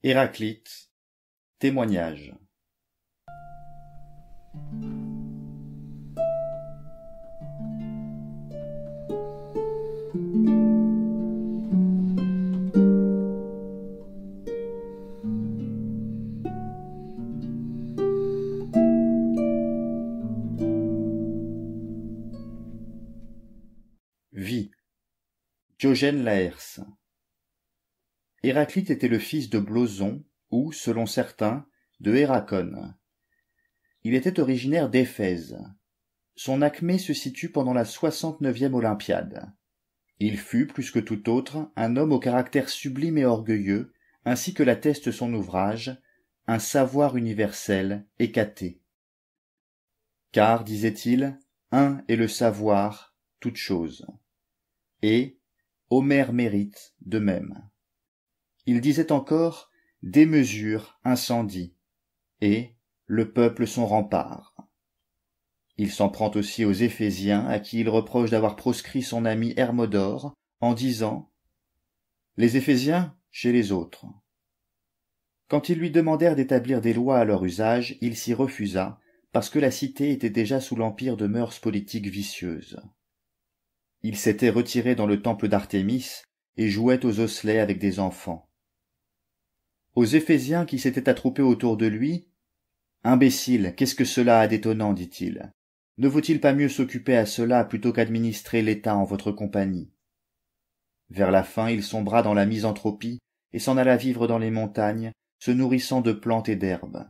Héraclite, témoignage. Vie. Diogène Laërce. Héraclite était le fils de Bloson ou, selon certains, de Héracon. Il était originaire d'Éphèse. Son acmé se situe pendant la 69e Olympiade. Il fut, plus que tout autre, un homme au caractère sublime et orgueilleux, ainsi que l'atteste son ouvrage, un savoir universel hécaté. Car, disait-il, un est le savoir, toute chose. Et Homère mérite de même. Il disait encore démesure, incendie, et le peuple son rempart. Il s'en prend aussi aux Éphésiens, à qui il reproche d'avoir proscrit son ami Hermodore, en disant « Les Éphésiens chez les autres ». Quand ils lui demandèrent d'établir des lois à leur usage, il s'y refusa, parce que la cité était déjà sous l'empire de mœurs politiques vicieuses. Il s'était retiré dans le temple d'Artémis et jouait aux osselets avec des enfants. Aux Éphésiens qui s'étaient attroupés autour de lui, « Imbécile, qu'est-ce que cela a d'étonnant, dit-il. Ne vaut-il pas mieux s'occuper à cela plutôt qu'administrer l'État en votre compagnie ?» Vers la fin, il sombra dans la misanthropie et s'en alla vivre dans les montagnes, se nourrissant de plantes et d'herbes.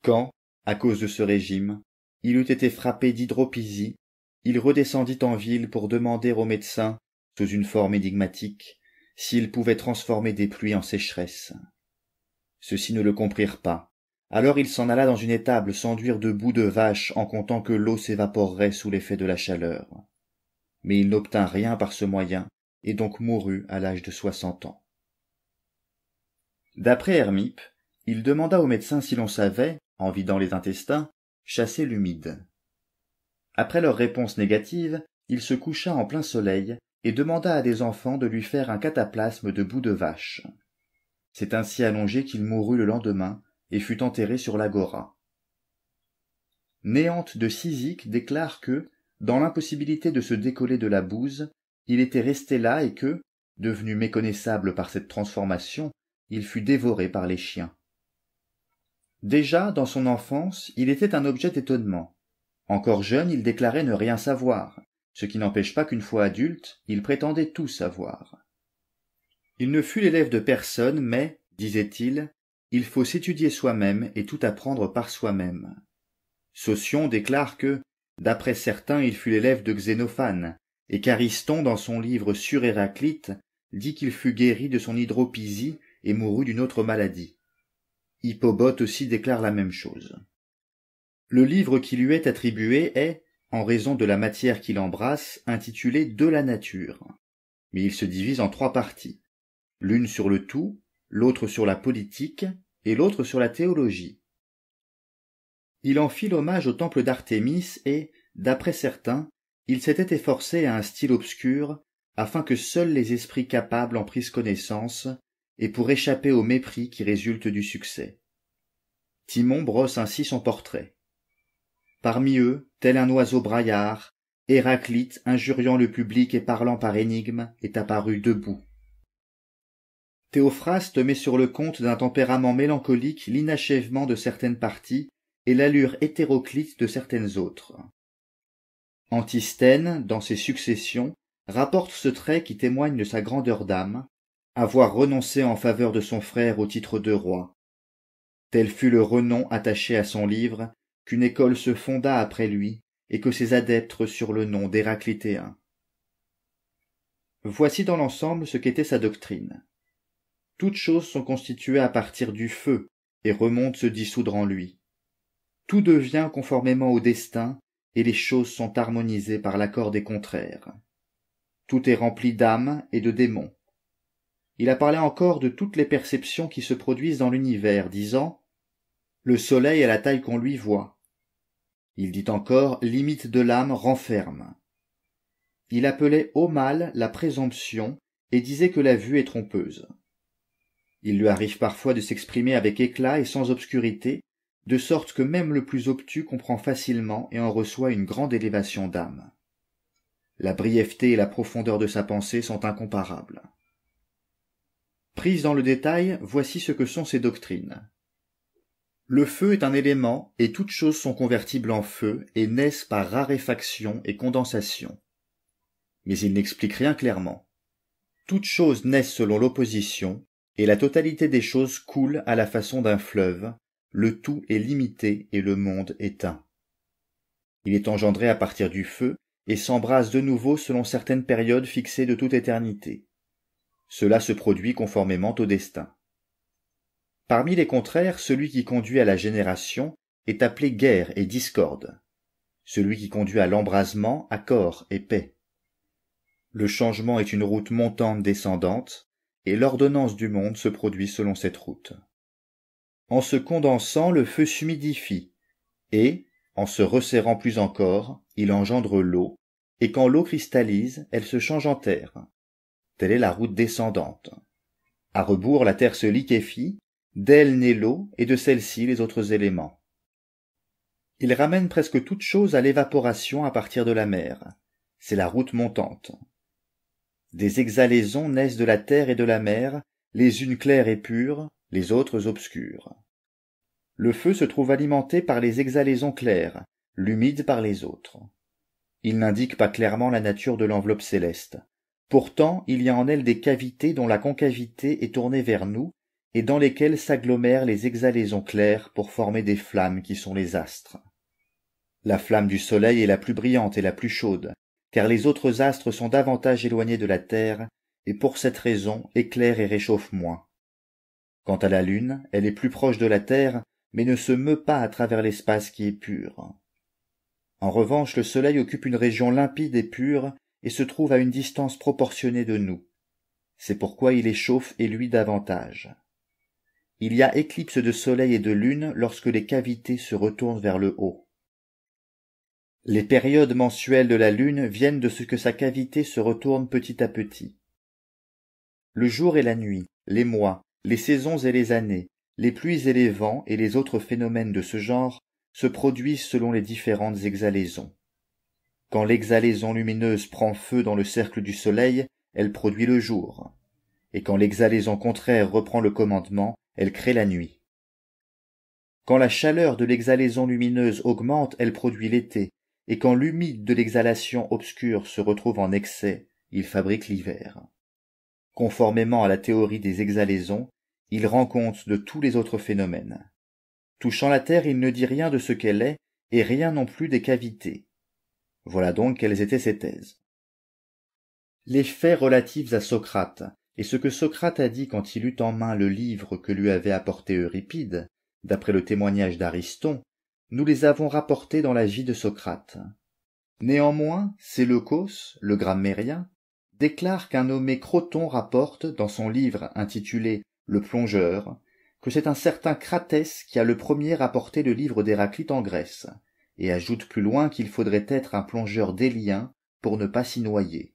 Quand, à cause de ce régime, il eut été frappé d'hydropisie, il redescendit en ville pour demander aux médecins, sous une forme énigmatique, s'il pouvait transformer des pluies en sécheresse. Ceux-ci ne le comprirent pas. Alors il s'en alla dans une étable s'enduire de boue de vache en comptant que l'eau s'évaporerait sous l'effet de la chaleur. Mais il n'obtint rien par ce moyen, et donc mourut à l'âge de 60 ans. D'après Hermippe, il demanda aux médecins si l'on savait, en vidant les intestins, chasser l'humide. Après leur réponse négative, il se coucha en plein soleil et demanda à des enfants de lui faire un cataplasme de boue de vache. C'est ainsi allongé qu'il mourut le lendemain et fut enterré sur l'agora. Néante de Cyzique déclare que, dans l'impossibilité de se décoller de la bouse, il était resté là et que, devenu méconnaissable par cette transformation, il fut dévoré par les chiens. Déjà, dans son enfance, il était un objet d'étonnement. Encore jeune, il déclarait ne rien savoir, ce qui n'empêche pas qu'une fois adulte, il prétendait tout savoir. Il ne fut l'élève de personne, mais, disait-il, il faut s'étudier soi-même et tout apprendre par soi-même. Saucion déclare que, d'après certains, il fut l'élève de Xénophane, et qu'Ariston, dans son livre sur Héraclite, dit qu'il fut guéri de son hydropisie et mourut d'une autre maladie. Hippobote aussi déclare la même chose. Le livre qui lui est attribué est, en raison de la matière qu'il embrasse, intitulé « De la nature », mais il se divise en 3 parties, l'une sur le tout, l'autre sur la politique et l'autre sur la théologie. Il en fit l'hommage au temple d'Artémis et, d'après certains, il s'était efforcé à un style obscur, afin que seuls les esprits capables en prissent connaissance, et pour échapper au mépris qui résulte du succès. Timon brosse ainsi son portrait. Parmi eux, tel un oiseau braillard, Héraclite, injuriant le public et parlant par énigme, est apparu debout. Théophraste met sur le compte d'un tempérament mélancolique l'inachèvement de certaines parties et l'allure hétéroclite de certaines autres. Antisthène, dans ses Successions, rapporte ce trait qui témoigne de sa grandeur d'âme, avoir renoncé en faveur de son frère au titre de roi. Tel fut le renom attaché à son livre, qu'une école se fonda après lui, et que ses adeptes reçurent le nom d'Héraclitéens. Voici dans l'ensemble ce qu'était sa doctrine. Toutes choses sont constituées à partir du feu, et remontent se dissoudre en lui. Tout devient conformément au destin, et les choses sont harmonisées par l'accord des contraires. Tout est rempli d'âme et de démons. Il a parlé encore de toutes les perceptions qui se produisent dans l'univers, disant « Le soleil a la taille qu'on lui voit ». Il dit encore « Limite de l'âme renferme ». Il appelait au mal la présomption et disait que la vue est trompeuse. Il lui arrive parfois de s'exprimer avec éclat et sans obscurité, de sorte que même le plus obtus comprend facilement et en reçoit une grande élévation d'âme. La brièveté et la profondeur de sa pensée sont incomparables. Prises dans le détail, voici ce que sont ces doctrines. Le feu est un élément, et toutes choses sont convertibles en feu et naissent par raréfaction et condensation. Mais il n'explique rien clairement. Toutes choses naissent selon l'opposition, et la totalité des choses coule à la façon d'un fleuve, le tout est limité et le monde éteint. Il est engendré à partir du feu, et s'embrase de nouveau selon certaines périodes fixées de toute éternité. Cela se produit conformément au destin. Parmi les contraires, celui qui conduit à la génération est appelé guerre et discorde. Celui qui conduit à l'embrasement, accord et paix. Le changement est une route montante descendante, et l'ordonnance du monde se produit selon cette route. En se condensant, le feu s'humidifie, et, en se resserrant plus encore, il engendre l'eau, et quand l'eau cristallise, elle se change en terre. Telle est la route descendante. À rebours, la terre se liquéfie, d'elle naît l'eau, et de celle-ci les autres éléments. Il ramène presque toute chose à l'évaporation à partir de la mer. C'est la route montante. Des exhalaisons naissent de la terre et de la mer, les unes claires et pures, les autres obscures. Le feu se trouve alimenté par les exhalaisons claires, l'humide par les autres. Il n'indique pas clairement la nature de l'enveloppe céleste. Pourtant, il y a en elle des cavités dont la concavité est tournée vers nous, et dans lesquelles s'agglomèrent les exhalaisons claires pour former des flammes qui sont les astres. La flamme du soleil est la plus brillante et la plus chaude, car les autres astres sont davantage éloignés de la terre, et pour cette raison éclairent et réchauffent moins. Quant à la lune, elle est plus proche de la terre, mais ne se meut pas à travers l'espace qui est pur. En revanche, le soleil occupe une région limpide et pure, et se trouve à une distance proportionnée de nous. C'est pourquoi il échauffe et luit davantage. Il y a éclipse de soleil et de lune lorsque les cavités se retournent vers le haut. Les périodes mensuelles de la lune viennent de ce que sa cavité se retourne petit à petit. Le jour et la nuit, les mois, les saisons et les années, les pluies et les vents et les autres phénomènes de ce genre se produisent selon les différentes exhalaisons. Quand l'exhalaison lumineuse prend feu dans le cercle du soleil, elle produit le jour. Et quand l'exhalaison contraire reprend le commandement, elle crée la nuit. Quand la chaleur de l'exhalaison lumineuse augmente, elle produit l'été, et quand l'humide de l'exhalation obscure se retrouve en excès, il fabrique l'hiver. Conformément à la théorie des exhalaisons, il rend compte de tous les autres phénomènes. Touchant la terre, il ne dit rien de ce qu'elle est, et rien non plus des cavités. Voilà donc quelles étaient ses thèses. Les faits relatifs à Socrate, et ce que Socrate a dit quand il eut en main le livre que lui avait apporté Euripide, d'après le témoignage d'Ariston, nous les avons rapportés dans la vie de Socrate. Néanmoins, Séleucos, le grammairien, déclare qu'un nommé Croton rapporte, dans son livre intitulé « Le plongeur », que c'est un certain Cratès qui a le premier rapporté le livre d'Héraclite en Grèce, et ajoute plus loin qu'il faudrait être un plongeur délien pour ne pas s'y noyer.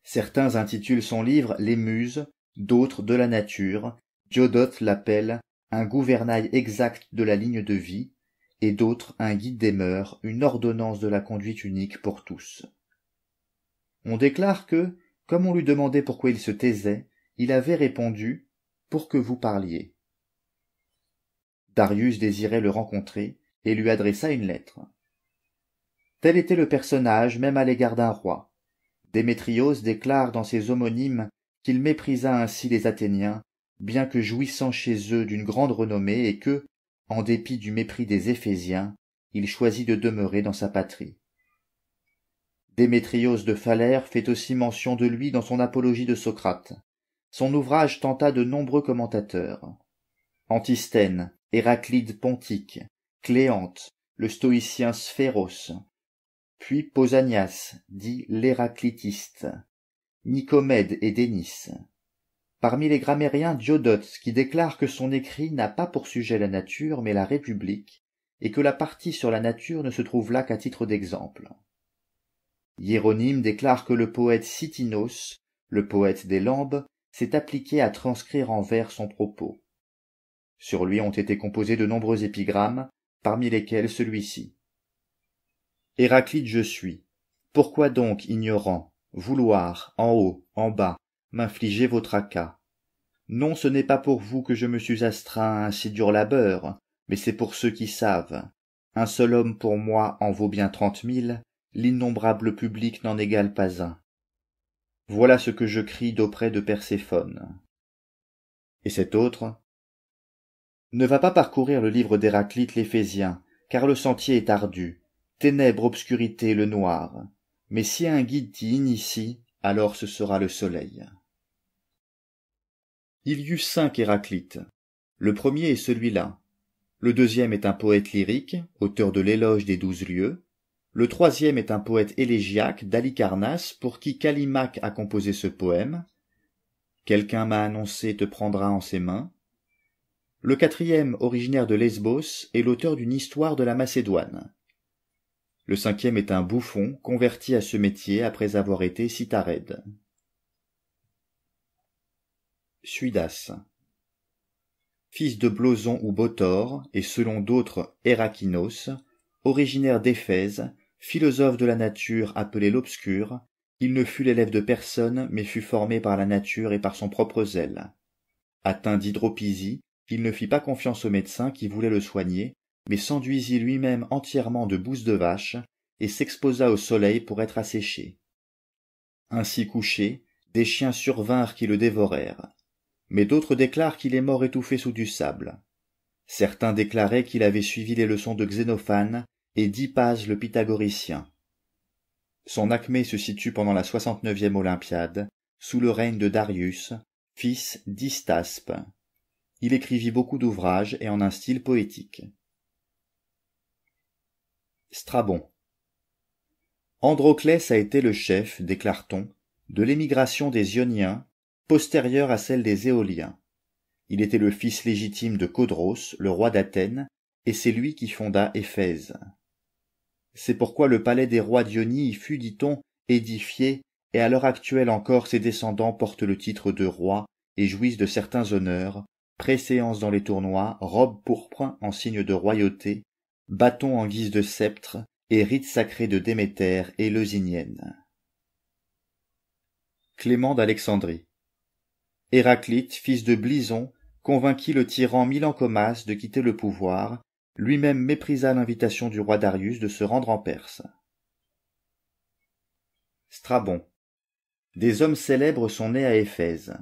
Certains intitulent son livre « Les Muses », d'autres « De la nature », Diodote l'appelle « un gouvernail exact de la ligne de vie », et d'autres un guide des mœurs, une ordonnance de la conduite unique pour tous. On déclare que, comme on lui demandait pourquoi il se taisait, il avait répondu « pour que vous parliez ». Darius désirait le rencontrer et lui adressa une lettre. Tel était le personnage même à l'égard d'un roi. Démétrios déclare dans ses homonymes qu'il méprisa ainsi les Athéniens, bien que jouissant chez eux d'une grande renommée, et que, en dépit du mépris des Éphésiens, il choisit de demeurer dans sa patrie. Démétrios de Phalère fait aussi mention de lui dans son apologie de Socrate. Son ouvrage tenta de nombreux commentateurs. Antisthène, Héraclide Pontique, Cléante, le stoïcien Sphéros, puis Pausanias, dit l'héraclitiste, Nicomède et Dénis. Parmi les grammairiens, Diodote, qui déclare que son écrit n'a pas pour sujet la nature, mais la République, et que la partie sur la nature ne se trouve là qu'à titre d'exemple. Hiéronyme déclare que le poète Sithinos, le poète des Lambes, s'est appliqué à transcrire en vers son propos. Sur lui ont été composés de nombreux épigrammes, parmi lesquels celui-ci. Héraclite je suis. Pourquoi donc, ignorant, vouloir, en haut, en bas, m'infliger vos tracas? Non, ce n'est pas pour vous que je me suis astreint à un si dur labeur, mais c'est pour ceux qui savent. Un seul homme pour moi en vaut bien 30 000, l'innombrable public n'en égale pas un. Voilà ce que je crie d'auprès de Perséphone. Et cet autre? Ne va pas parcourir le livre d'Héraclite l'Éphésien, car le sentier est ardu, ténèbres, obscurité, le noir. Mais si un guide t'y initie, alors ce sera le soleil. Il y eut 5 Héraclites. Le premier est celui-là. Le deuxième est un poète lyrique, auteur de l'éloge des 12 lieues. Le troisième est un poète élégiaque d'Halicarnasse pour qui Callimaque a composé ce poème. Quelqu'un m'a annoncé te prendra en ses mains. Le quatrième, originaire de Lesbos, est l'auteur d'une histoire de la Macédoine. Le cinquième est un bouffon converti à ce métier après avoir été Cytharède. Suidas. Fils de Bloson ou Botor, et selon d'autres Hérakinos, originaire d'Éphèse, philosophe de la nature appelé l'obscur, il ne fut l'élève de personne, mais fut formé par la nature et par son propre zèle. Atteint d'hydropisie, il ne fit pas confiance aux médecins qui voulaient le soigner, mais s'enduisit lui-même entièrement de bouse de vache, et s'exposa au soleil pour être asséché. Ainsi couché, des chiens survinrent qui le dévorèrent. Mais d'autres déclarent qu'il est mort étouffé sous du sable. Certains déclaraient qu'il avait suivi les leçons de Xénophane et d'Hippase le pythagoricien. Son acmé se situe pendant la 69e Olympiade, sous le règne de Darius, fils d'Hystaspe. Il écrivit beaucoup d'ouvrages et en un style poétique. Strabon. Androclès a été le chef, déclare-t-on, de l'émigration des Ioniens, postérieure à celle des Éoliens. Il était le fils légitime de Codros, le roi d'Athènes, et c'est lui qui fonda Éphèse. C'est pourquoi le palais des rois d'Ionie y fut, dit-on, édifié, et à l'heure actuelle encore ses descendants portent le titre de roi et jouissent de certains honneurs, préséance dans les tournois, robe pourpre en signe de royauté, bâton en guise de sceptre, et rite sacré de Déméter et Leusinienne. Clément d'Alexandrie. Héraclite, fils de Blyson, convainquit le tyran Milancomas de quitter le pouvoir, lui-même méprisa l'invitation du roi Darius de se rendre en Perse. Strabon. Des hommes célèbres sont nés à Éphèse.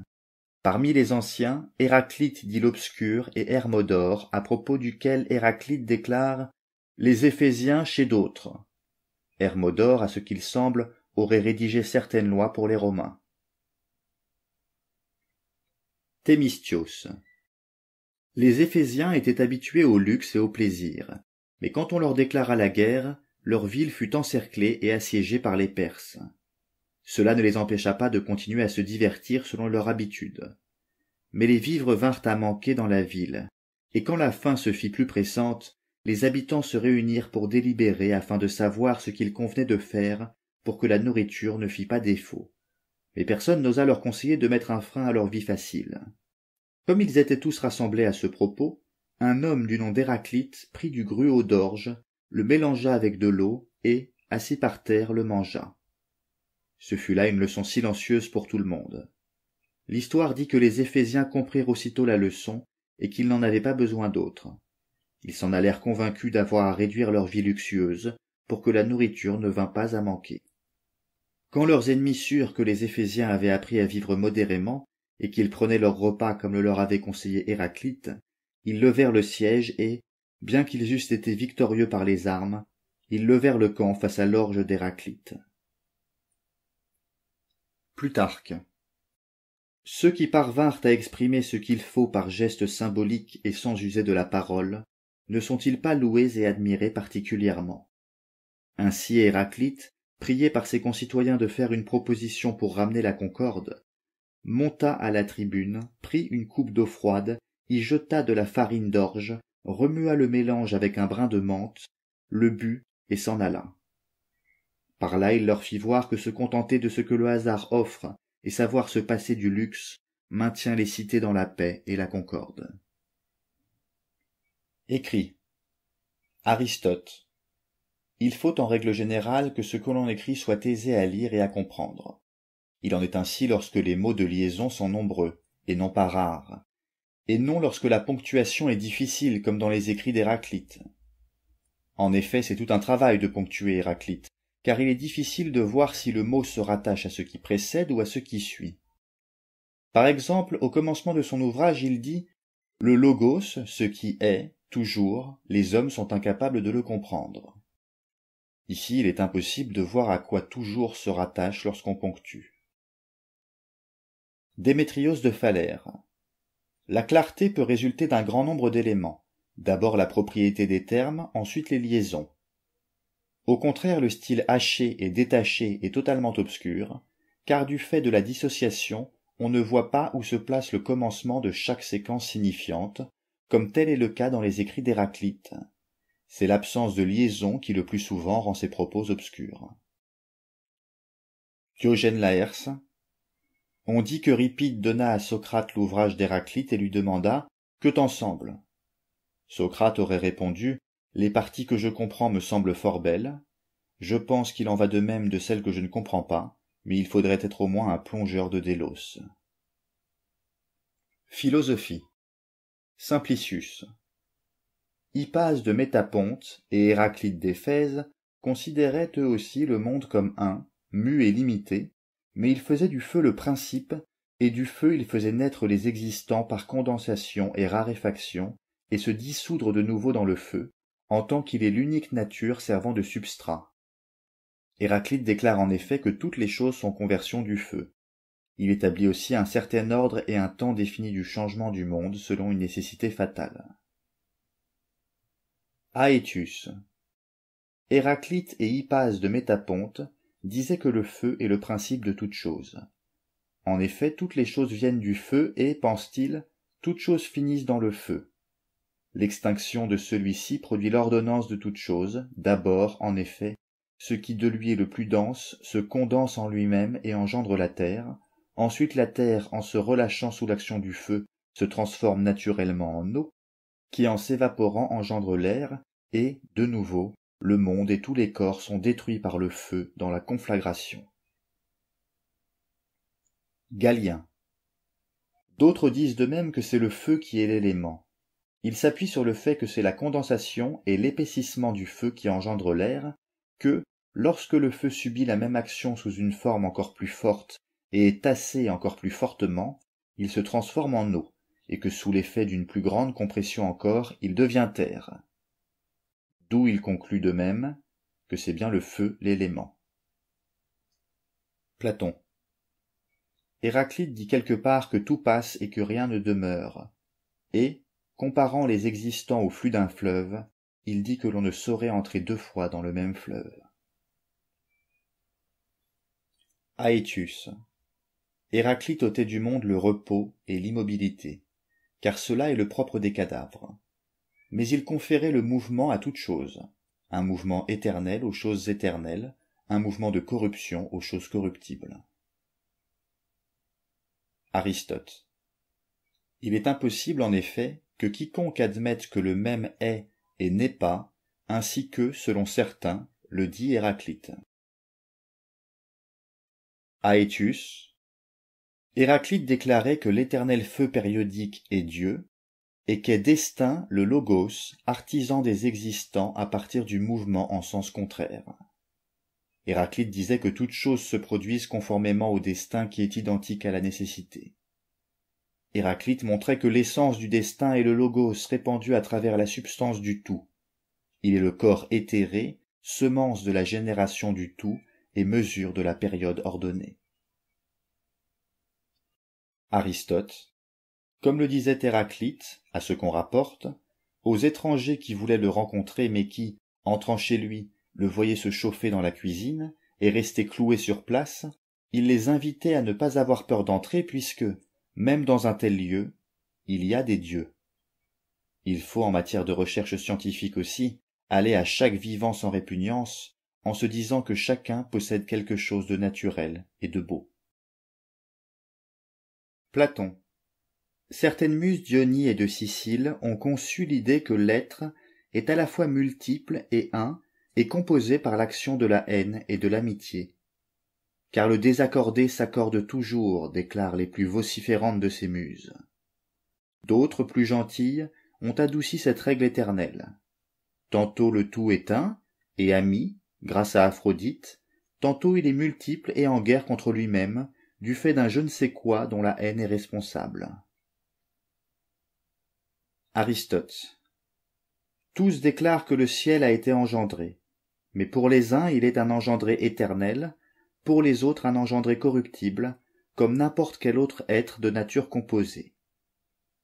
Parmi les anciens, Héraclite dit l'Obscur et Hermodore, à propos duquel Héraclite déclare « Les Éphésiens chez d'autres ». Hermodore, à ce qu'il semble, aurait rédigé certaines lois pour les Romains. Thémistios. Les Éphésiens étaient habitués au luxe et au plaisir, mais quand on leur déclara la guerre, leur ville fut encerclée et assiégée par les Perses. Cela ne les empêcha pas de continuer à se divertir selon leur habitude. Mais les vivres vinrent à manquer dans la ville, et quand la faim se fit plus pressante, les habitants se réunirent pour délibérer afin de savoir ce qu'il convenait de faire pour que la nourriture ne fît pas défaut. Mais personne n'osa leur conseiller de mettre un frein à leur vie facile. Comme ils étaient tous rassemblés à ce propos, un homme du nom d'Héraclite prit du gruau d'orge, le mélangea avec de l'eau et, assis par terre, le mangea. Ce fut là une leçon silencieuse pour tout le monde. L'histoire dit que les Éphésiens comprirent aussitôt la leçon et qu'ils n'en avaient pas besoin d'autre. Ils s'en allèrent convaincus d'avoir à réduire leur vie luxueuse pour que la nourriture ne vînt pas à manquer. Quand leurs ennemis surent que les Éphésiens avaient appris à vivre modérément et qu'ils prenaient leur repas comme le leur avait conseillé Héraclite, ils levèrent le siège et, bien qu'ils eussent été victorieux par les armes, ils levèrent le camp face à l'orge d'Héraclite. Plutarque. Ceux qui parvinrent à exprimer ce qu'il faut par gestes symboliques et sans user de la parole, ne sont-ils pas loués et admirés particulièrement? Ainsi Héraclite, prié par ses concitoyens de faire une proposition pour ramener la concorde, monta à la tribune, prit une coupe d'eau froide, y jeta de la farine d'orge, remua le mélange avec un brin de menthe, le but et s'en alla. Par là il leur fit voir que se contenter de ce que le hasard offre et savoir se passer du luxe maintient les cités dans la paix et la concorde. Écrit. Aristote. Il faut en règle générale que ce que l'on écrit soit aisé à lire et à comprendre. Il en est ainsi lorsque les mots de liaison sont nombreux, et non pas rares, et non lorsque la ponctuation est difficile comme dans les écrits d'Héraclite. En effet, c'est tout un travail de ponctuer Héraclite, car il est difficile de voir si le mot se rattache à ce qui précède ou à ce qui suit. Par exemple, au commencement de son ouvrage, il dit « Le logos, ce qui est, toujours, les hommes sont incapables de le comprendre ». Ici, il est impossible de voir à quoi toujours se rattache lorsqu'on ponctue. Démétrios de Phalère. La clarté peut résulter d'un grand nombre d'éléments. D'abord la propriété des termes, ensuite les liaisons. Au contraire, le style haché et détaché est totalement obscur, car du fait de la dissociation, on ne voit pas où se place le commencement de chaque séquence signifiante, comme tel est le cas dans les écrits d'Héraclite. C'est l'absence de liaison qui le plus souvent rend ses propos obscurs. Diogène Laërce. On dit que Ripide donna à Socrate l'ouvrage d'Héraclite et lui demanda « Que t'en semble ?» Socrate aurait répondu « Les parties que je comprends me semblent fort belles. Je pense qu'il en va de même de celles que je ne comprends pas, mais il faudrait être au moins un plongeur de Délos. » Philosophie. Simplicius. Hippase de Métaponte et Héraclite d'Éphèse considéraient eux aussi le monde comme un, mu et limité, mais ils faisaient du feu le principe, et du feu ils faisaient naître les existants par condensation et raréfaction, et se dissoudre de nouveau dans le feu, en tant qu'il est l'unique nature servant de substrat. Héraclite déclare en effet que toutes les choses sont conversion du feu. Il établit aussi un certain ordre et un temps défini du changement du monde selon une nécessité fatale. Aétius. Héraclite et Hippase de Métaponte disaient que le feu est le principe de toute chose. En effet, toutes les choses viennent du feu et, pense-t-il, toutes choses finissent dans le feu. L'extinction de celui-ci produit l'ordonnance de toute chose. D'abord, en effet, ce qui de lui est le plus dense se condense en lui-même et engendre la terre. Ensuite, la terre, en se relâchant sous l'action du feu, se transforme naturellement en eau, qui en s'évaporant engendre l'air, et, de nouveau, le monde et tous les corps sont détruits par le feu dans la conflagration. Galien. D'autres disent de même que c'est le feu qui est l'élément. Ils s'appuient sur le fait que c'est la condensation et l'épaississement du feu qui engendre l'air, que, lorsque le feu subit la même action sous une forme encore plus forte et est tassé encore plus fortement, il se transforme en eau, et que sous l'effet d'une plus grande compression encore, il devient terre. D'où il conclut de même que c'est bien le feu l'élément. Platon. Héraclite dit quelque part que tout passe et que rien ne demeure, et, comparant les existants au flux d'un fleuve, il dit que l'on ne saurait entrer deux fois dans le même fleuve. Aétius. Héraclite ôtait du monde le repos et l'immobilité, car cela est le propre des cadavres. Mais il conférait le mouvement à toute chose, un mouvement éternel aux choses éternelles, un mouvement de corruption aux choses corruptibles. Aristote. Il est impossible en effet que quiconque admette que le même est et n'est pas, ainsi que, selon certains, le dit Héraclite. Aétius. Héraclite déclarait que l'éternel feu périodique est Dieu, et qu'est destin le logos, artisan des existants à partir du mouvement en sens contraire. Héraclite disait que toutes choses se produisent conformément au destin qui est identique à la nécessité. Héraclite montrait que l'essence du destin est le logos répandu à travers la substance du tout. Il est le corps éthéré, semence de la génération du tout et mesure de la période ordonnée. Aristote. Comme le disait Héraclite, à ce qu'on rapporte, aux étrangers qui voulaient le rencontrer mais qui, entrant chez lui, le voyaient se chauffer dans la cuisine et rester cloués sur place, il les invitait à ne pas avoir peur d'entrer puisque, même dans un tel lieu, il y a des dieux. Il faut, en matière de recherche scientifique aussi, aller à chaque vivant sans répugnance, en se disant que chacun possède quelque chose de naturel et de beau. Platon. Certaines muses d'Ionie et de Sicile ont conçu l'idée que l'être est à la fois multiple et un, et composé par l'action de la haine et de l'amitié. Car le désaccordé s'accorde toujours, déclarent les plus vociférantes de ces muses. D'autres, plus gentilles, ont adouci cette règle éternelle. Tantôt le tout est un, et ami, grâce à Aphrodite, tantôt il est multiple et en guerre contre lui-même, du fait d'un je ne sais quoi dont la haine est responsable. Aristote. Tous déclarent que le ciel a été engendré, mais pour les uns il est un engendré éternel, pour les autres un engendré corruptible, comme n'importe quel autre être de nature composée.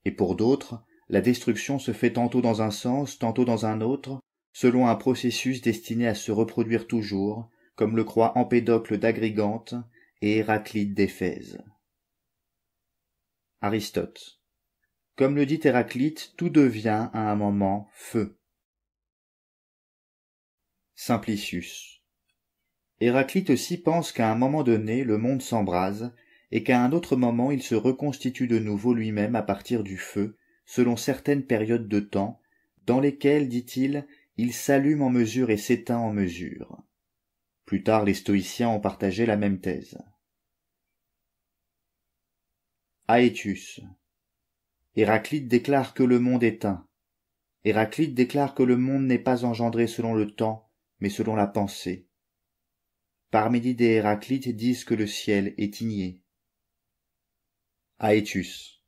Et pour d'autres, la destruction se fait tantôt dans un sens, tantôt dans un autre, selon un processus destiné à se reproduire toujours, comme le croient Empédocle d'Agrigante et Héraclite d'Éphèse. Aristote. Comme le dit Héraclite, tout devient à un moment feu. Simplicius. Héraclite aussi pense qu'à un moment donné le monde s'embrase, et qu'à un autre moment il se reconstitue de nouveau lui-même à partir du feu, selon certaines périodes de temps, dans lesquelles, dit-il, il s'allume en mesure et s'éteint en mesure. Plus tard les stoïciens ont partagé la même thèse. Aétius. Héraclite déclare que le monde est un. Héraclite déclare que le monde n'est pas engendré selon le temps, mais selon la pensée. Parménide et Héraclite disent que le ciel est igné. Aétius.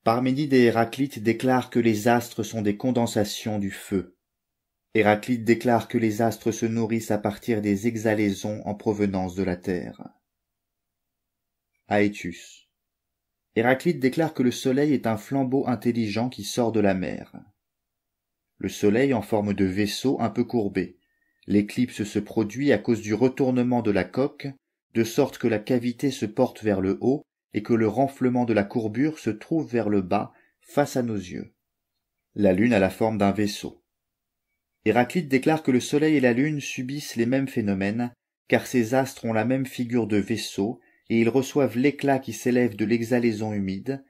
Parménide et Héraclite déclarent que les astres sont des condensations du feu. Héraclite déclare que les astres se nourrissent à partir des exhalaisons en provenance de la terre. Aétius. Héraclite déclare que le soleil est un flambeau intelligent qui sort de la mer. Le soleil en forme de vaisseau un peu courbé. L'éclipse se produit à cause du retournement de la coque, de sorte que la cavité se porte vers le haut et que le renflement de la courbure se trouve vers le bas, face à nos yeux. La lune a la forme d'un vaisseau. Héraclite déclare que le soleil et la lune subissent les mêmes phénomènes, car ces astres ont la même figure de vaisseau, et ils reçoivent l'éclat qui s'élève de l'exhalaison humide.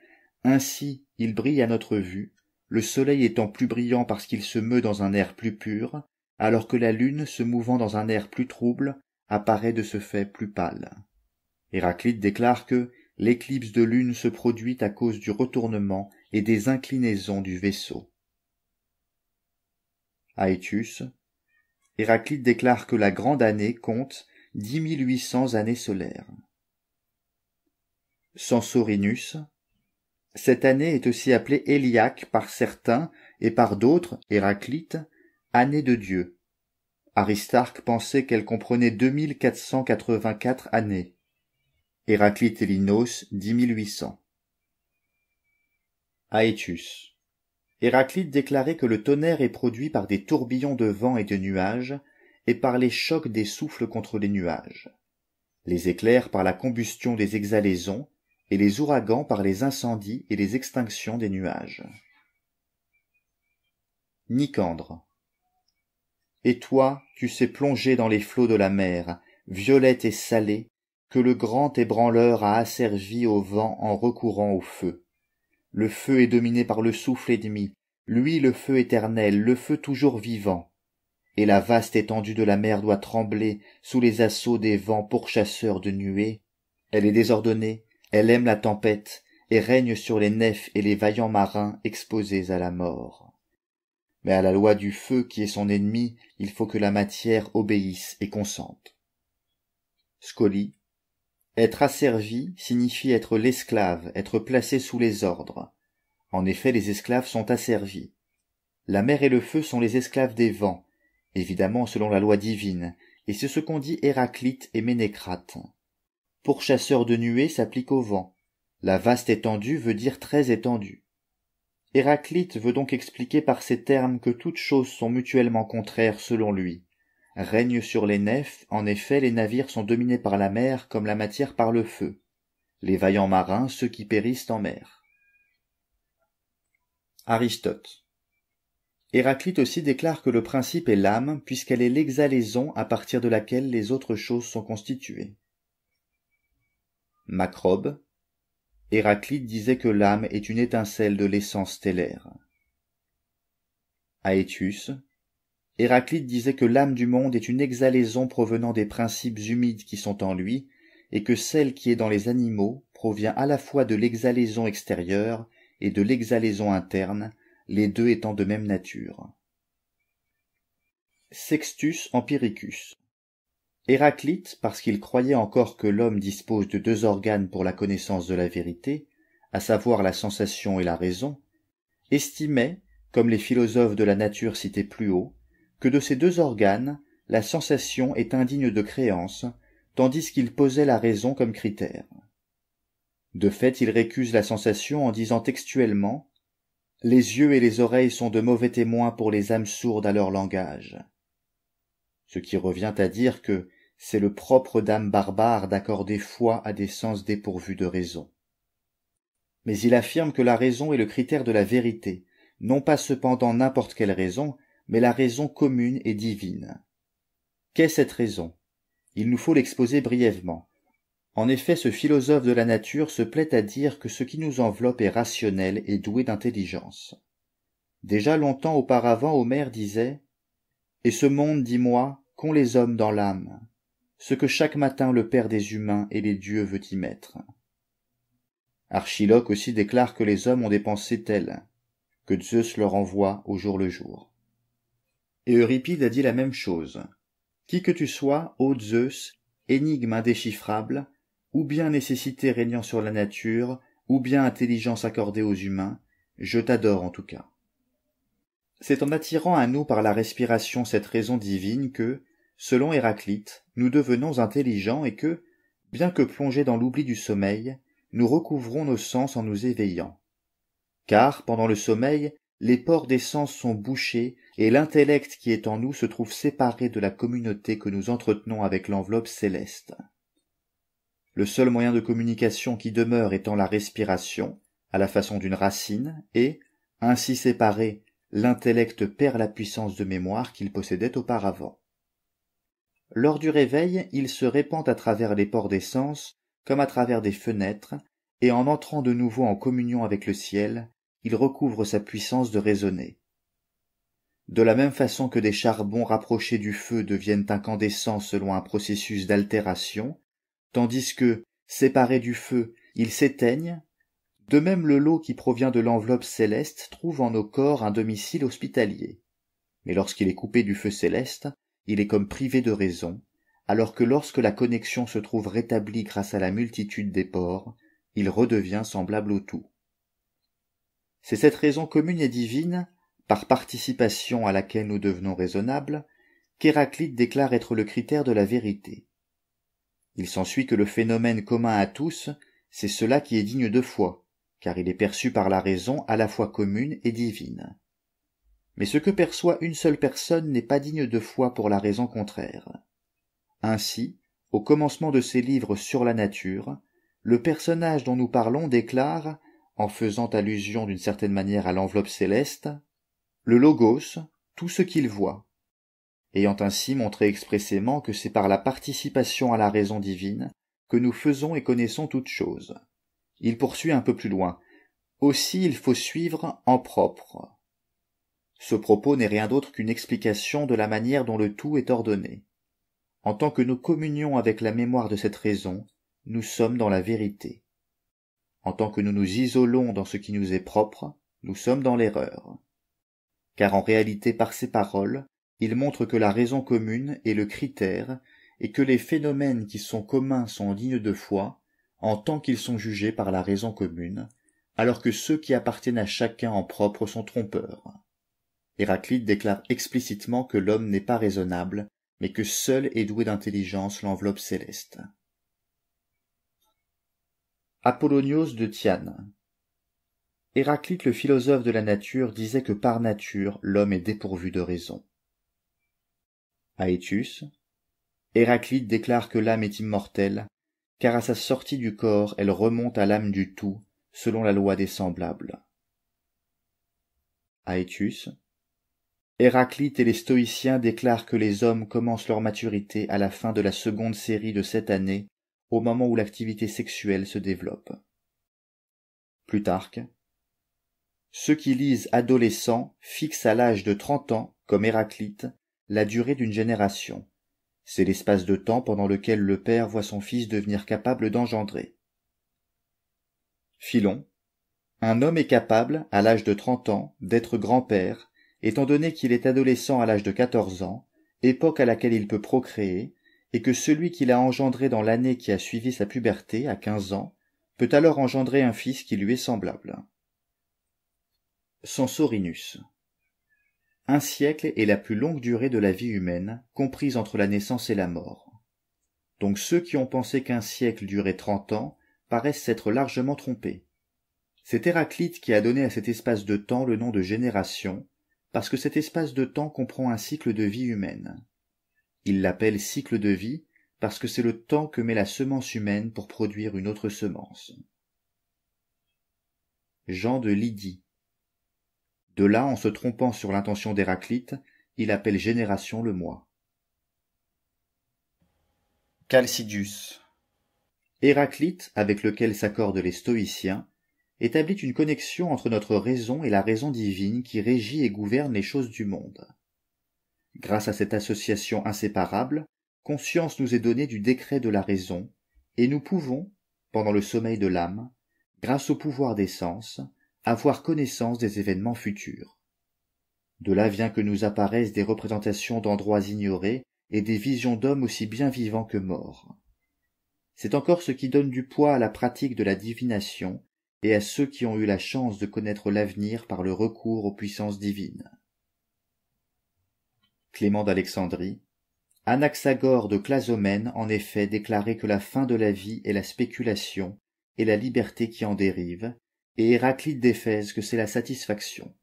Ainsi, ils brillent à notre vue, le soleil étant plus brillant parce qu'il se meut dans un air plus pur, alors que la lune, se mouvant dans un air plus trouble, apparaît de ce fait plus pâle. Héraclite déclare que l'éclipse de lune se produit à cause du retournement et des inclinaisons du vaisseau. Aétius. Héraclite déclare que la grande année compte 10 800 années solaires. Censorinus. Cette année est aussi appelée Héliaque par certains et par d'autres, Héraclite, année de Dieu. Aristarque pensait qu'elle comprenait 2484 années. Héraclite et Linos, 10 800. Aétius. Héraclite déclarait que le tonnerre est produit par des tourbillons de vent et de nuages, et par les chocs des souffles contre les nuages. Les éclairs par la combustion des exhalaisons, et les ouragans par les incendies et les extinctions des nuages. Nicandre. Et toi, tu sais plonger dans les flots de la mer, violette et salée, que le grand ébranleur a asservi au vent en recourant au feu. Le feu est dominé par le souffle ennemi, lui le feu éternel, le feu toujours vivant. Et la vaste étendue de la mer doit trembler sous les assauts des vents pourchasseurs de nuées. Elle est désordonnée, elle aime la tempête, et règne sur les nefs et les vaillants marins exposés à la mort. Mais à la loi du feu qui est son ennemi, il faut que la matière obéisse et consente. Scoli. Être asservi signifie être l'esclave, être placé sous les ordres. En effet, les esclaves sont asservis. La mer et le feu sont les esclaves des vents, évidemment selon la loi divine, et c'est ce qu'ont dit Héraclite et Ménécrate. Pourchasseur de nuées s'applique au vent. La vaste étendue veut dire très étendue. Héraclite veut donc expliquer par ces termes que toutes choses sont mutuellement contraires selon lui. Règne sur les nefs, en effet les navires sont dominés par la mer comme la matière par le feu. Les vaillants marins, ceux qui périssent en mer. Aristote. Héraclite aussi déclare que le principe est l'âme, puisqu'elle est l'exhalaison à partir de laquelle les autres choses sont constituées. Macrobe. Héraclite disait que l'âme est une étincelle de l'essence stellaire. Aétius. Héraclite disait que l'âme du monde est une exhalaison provenant des principes humides qui sont en lui, et que celle qui est dans les animaux provient à la fois de l'exhalaison extérieure et de l'exhalaison interne, les deux étant de même nature. Sextus Empiricus. Héraclite, parce qu'il croyait encore que l'homme dispose de deux organes pour la connaissance de la vérité, à savoir la sensation et la raison, estimait, comme les philosophes de la nature cités plus haut, que de ces deux organes, la sensation est indigne de créance, tandis qu'il posait la raison comme critère. De fait, il récuse la sensation en disant textuellement « Les yeux et les oreilles sont de mauvais témoins pour les âmes sourdes à leur langage », ce qui revient à dire que c'est le propre d'âme barbare d'accorder foi à des sens dépourvus de raison. Mais il affirme que la raison est le critère de la vérité, non pas cependant n'importe quelle raison, mais la raison commune et divine. Qu'est cette raison? Il nous faut l'exposer brièvement. En effet, ce philosophe de la nature se plaît à dire que ce qui nous enveloppe est rationnel et doué d'intelligence. Déjà longtemps auparavant, Homère disait « Et ce monde, dis-moi, qu'ont les hommes dans l'âme, ce que chaque matin le Père des humains et les dieux veut y mettre. » Archiloque aussi déclare que les hommes ont des pensées telles, que Zeus leur envoie au jour le jour. Et Euripide a dit la même chose. Qui que tu sois, ô Zeus, énigme indéchiffrable, ou bien nécessité régnant sur la nature, ou bien intelligence accordée aux humains, je t'adore en tout cas. C'est en attirant à nous par la respiration cette raison divine que, selon Héraclite, nous devenons intelligents et que, bien que plongés dans l'oubli du sommeil, nous recouvrons nos sens en nous éveillant. Car, pendant le sommeil, les pores des sens sont bouchés et l'intellect qui est en nous se trouve séparé de la communauté que nous entretenons avec l'enveloppe céleste. Le seul moyen de communication qui demeure étant la respiration, à la façon d'une racine, et, ainsi séparé, l'intellect perd la puissance de mémoire qu'il possédait auparavant. Lors du réveil, il se répand à travers les pores des sens, comme à travers des fenêtres, et en entrant de nouveau en communion avec le ciel, il recouvre sa puissance de raisonner. De la même façon que des charbons rapprochés du feu deviennent incandescents selon un processus d'altération, tandis que, séparés du feu, ils s'éteignent, de même le lot qui provient de l'enveloppe céleste trouve en nos corps un domicile hospitalier. Mais lorsqu'il est coupé du feu céleste, il est comme privé de raison, alors que lorsque la connexion se trouve rétablie grâce à la multitude des pores, il redevient semblable au tout. C'est cette raison commune et divine, par participation à laquelle nous devenons raisonnables, qu'Héraclite déclare être le critère de la vérité. Il s'ensuit que le phénomène commun à tous, c'est cela qui est digne de foi, car il est perçu par la raison à la fois commune et divine. Mais ce que perçoit une seule personne n'est pas digne de foi pour la raison contraire. Ainsi, au commencement de ses livres sur la nature, le personnage dont nous parlons déclare, en faisant allusion d'une certaine manière à l'enveloppe céleste, le Logos, tout ce qu'il voit, ayant ainsi montré expressément que c'est par la participation à la raison divine que nous faisons et connaissons toutes choses. Il poursuit un peu plus loin. Aussi il faut suivre en propre. Ce propos n'est rien d'autre qu'une explication de la manière dont le tout est ordonné. En tant que nous communions avec la mémoire de cette raison, nous sommes dans la vérité. En tant que nous nous isolons dans ce qui nous est propre, nous sommes dans l'erreur. Car en réalité par ces paroles, il montre que la raison commune est le critère et que les phénomènes qui sont communs sont dignes de foi, en tant qu'ils sont jugés par la raison commune, alors que ceux qui appartiennent à chacun en propre sont trompeurs. Héraclite déclare explicitement que l'homme n'est pas raisonnable, mais que seul est doué d'intelligence l'enveloppe céleste. Apollonios de Tyane. Héraclite le philosophe de la nature disait que par nature l'homme est dépourvu de raison. Aétius. Héraclite déclare que l'âme est immortelle, car à sa sortie du corps elle remonte à l'âme du tout, selon la loi des semblables. Aétius. Héraclite et les stoïciens déclarent que les hommes commencent leur maturité à la fin de la seconde série de 7 années, au moment où l'activité sexuelle se développe. Plutarque. Ceux qui lisent adolescents fixent à l'âge de 30 ans, comme Héraclite, la durée d'une génération. C'est l'espace de temps pendant lequel le père voit son fils devenir capable d'engendrer. Philon. Un homme est capable, à l'âge de 30 ans, d'être grand-père, étant donné qu'il est adolescent à l'âge de 14 ans, époque à laquelle il peut procréer, et que celui qui l'a engendré dans l'année qui a suivi sa puberté, à 15 ans, peut alors engendrer un fils qui lui est semblable. Censorinus. Un siècle est la plus longue durée de la vie humaine, comprise entre la naissance et la mort. Donc ceux qui ont pensé qu'un siècle durait 30 ans paraissent s'être largement trompés. C'est Héraclite qui a donné à cet espace de temps le nom de génération, parce que cet espace de temps comprend un cycle de vie humaine. Il l'appelle cycle de vie parce que c'est le temps que met la semence humaine pour produire une autre semence. Jean de Lydie. De là, en se trompant sur l'intention d'Héraclite, il appelle génération le mois. Chalcidius. Héraclite, avec lequel s'accordent les stoïciens, établit une connexion entre notre raison et la raison divine qui régit et gouverne les choses du monde. Grâce à cette association inséparable, conscience nous est donnée du décret de la raison, et nous pouvons, pendant le sommeil de l'âme, grâce au pouvoir des sens, avoir connaissance des événements futurs. De là vient que nous apparaissent des représentations d'endroits ignorés et des visions d'hommes aussi bien vivants que morts. C'est encore ce qui donne du poids à la pratique de la divination et à ceux qui ont eu la chance de connaître l'avenir par le recours aux puissances divines. Clément d'Alexandrie. Anaxagore de Clazomène en effet déclarait que la fin de la vie est la spéculation et la liberté qui en dérive, et Héraclite d'Éphèse que c'est la satisfaction.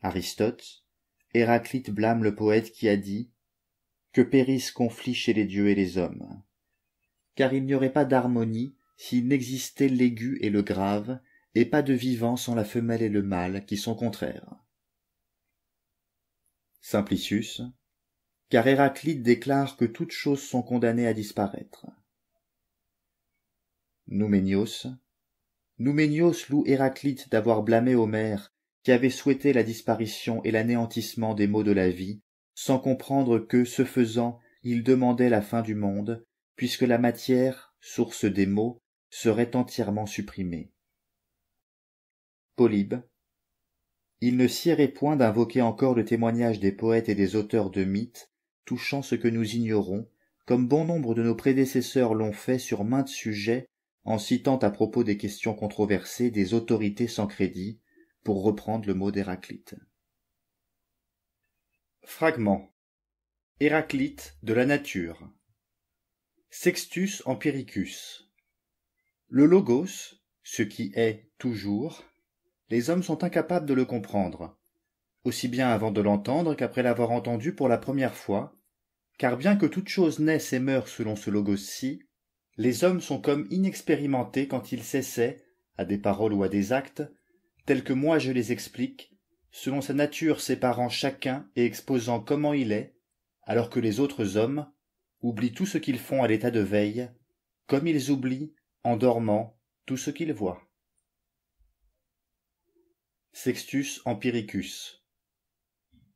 Aristote. Héraclite blâme le poète qui a dit « Que périsse conflit chez les dieux et les hommes », car il n'y aurait pas d'harmonie s'il n'existait l'aigu et le grave, et pas de vivant sans la femelle et le mâle qui sont contraires. Simplicius. Car Héraclite déclare que toutes choses sont condamnées à disparaître. Nouménios. Nouménios loue Héraclite d'avoir blâmé Homère, qui avait souhaité la disparition et l'anéantissement des maux de la vie, sans comprendre que, ce faisant, il demandait la fin du monde, puisque la matière, source des maux, serait entièrement supprimée. Polybe. Il ne siérait point d'invoquer encore le témoignage des poètes et des auteurs de mythes, touchant ce que nous ignorons, comme bon nombre de nos prédécesseurs l'ont fait sur maints sujets, en citant à propos des questions controversées des autorités sans crédit, pour reprendre le mot d'Héraclite. Fragment. Héraclite de la nature. Sextus Empiricus. Le logos, ce qui est toujours, les hommes sont incapables de le comprendre, aussi bien avant de l'entendre qu'après l'avoir entendu pour la première fois, car bien que toute chose naisse et meure selon ce logos-ci, les hommes sont comme inexpérimentés quand ils s'essaient, à des paroles ou à des actes, tels que moi je les explique, selon sa nature séparant chacun et exposant comment il est, alors que les autres hommes oublient tout ce qu'ils font à l'état de veille, comme ils oublient, en dormant, tout ce qu'ils voient. Sextus Empiricus.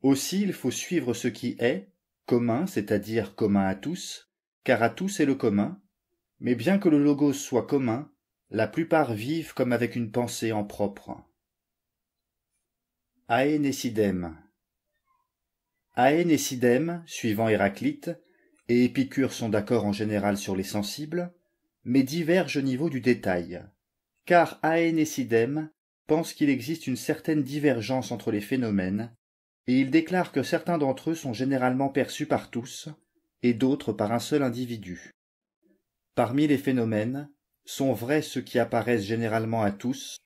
Aussi il faut suivre ce qui est, commun, c'est-à-dire commun à tous, car à tous est le commun, mais bien que le logos soit commun, la plupart vivent comme avec une pensée en propre. Aénésidème. Aénésidème, suivant Héraclite, et Épicure sont d'accord en général sur les sensibles, mais divergent au niveau du détail, car Aénésidème pense qu'il existe une certaine divergence entre les phénomènes, et il déclare que certains d'entre eux sont généralement perçus par tous, et d'autres par un seul individu. Parmi les phénomènes, sont vrais ceux qui apparaissent généralement à tous,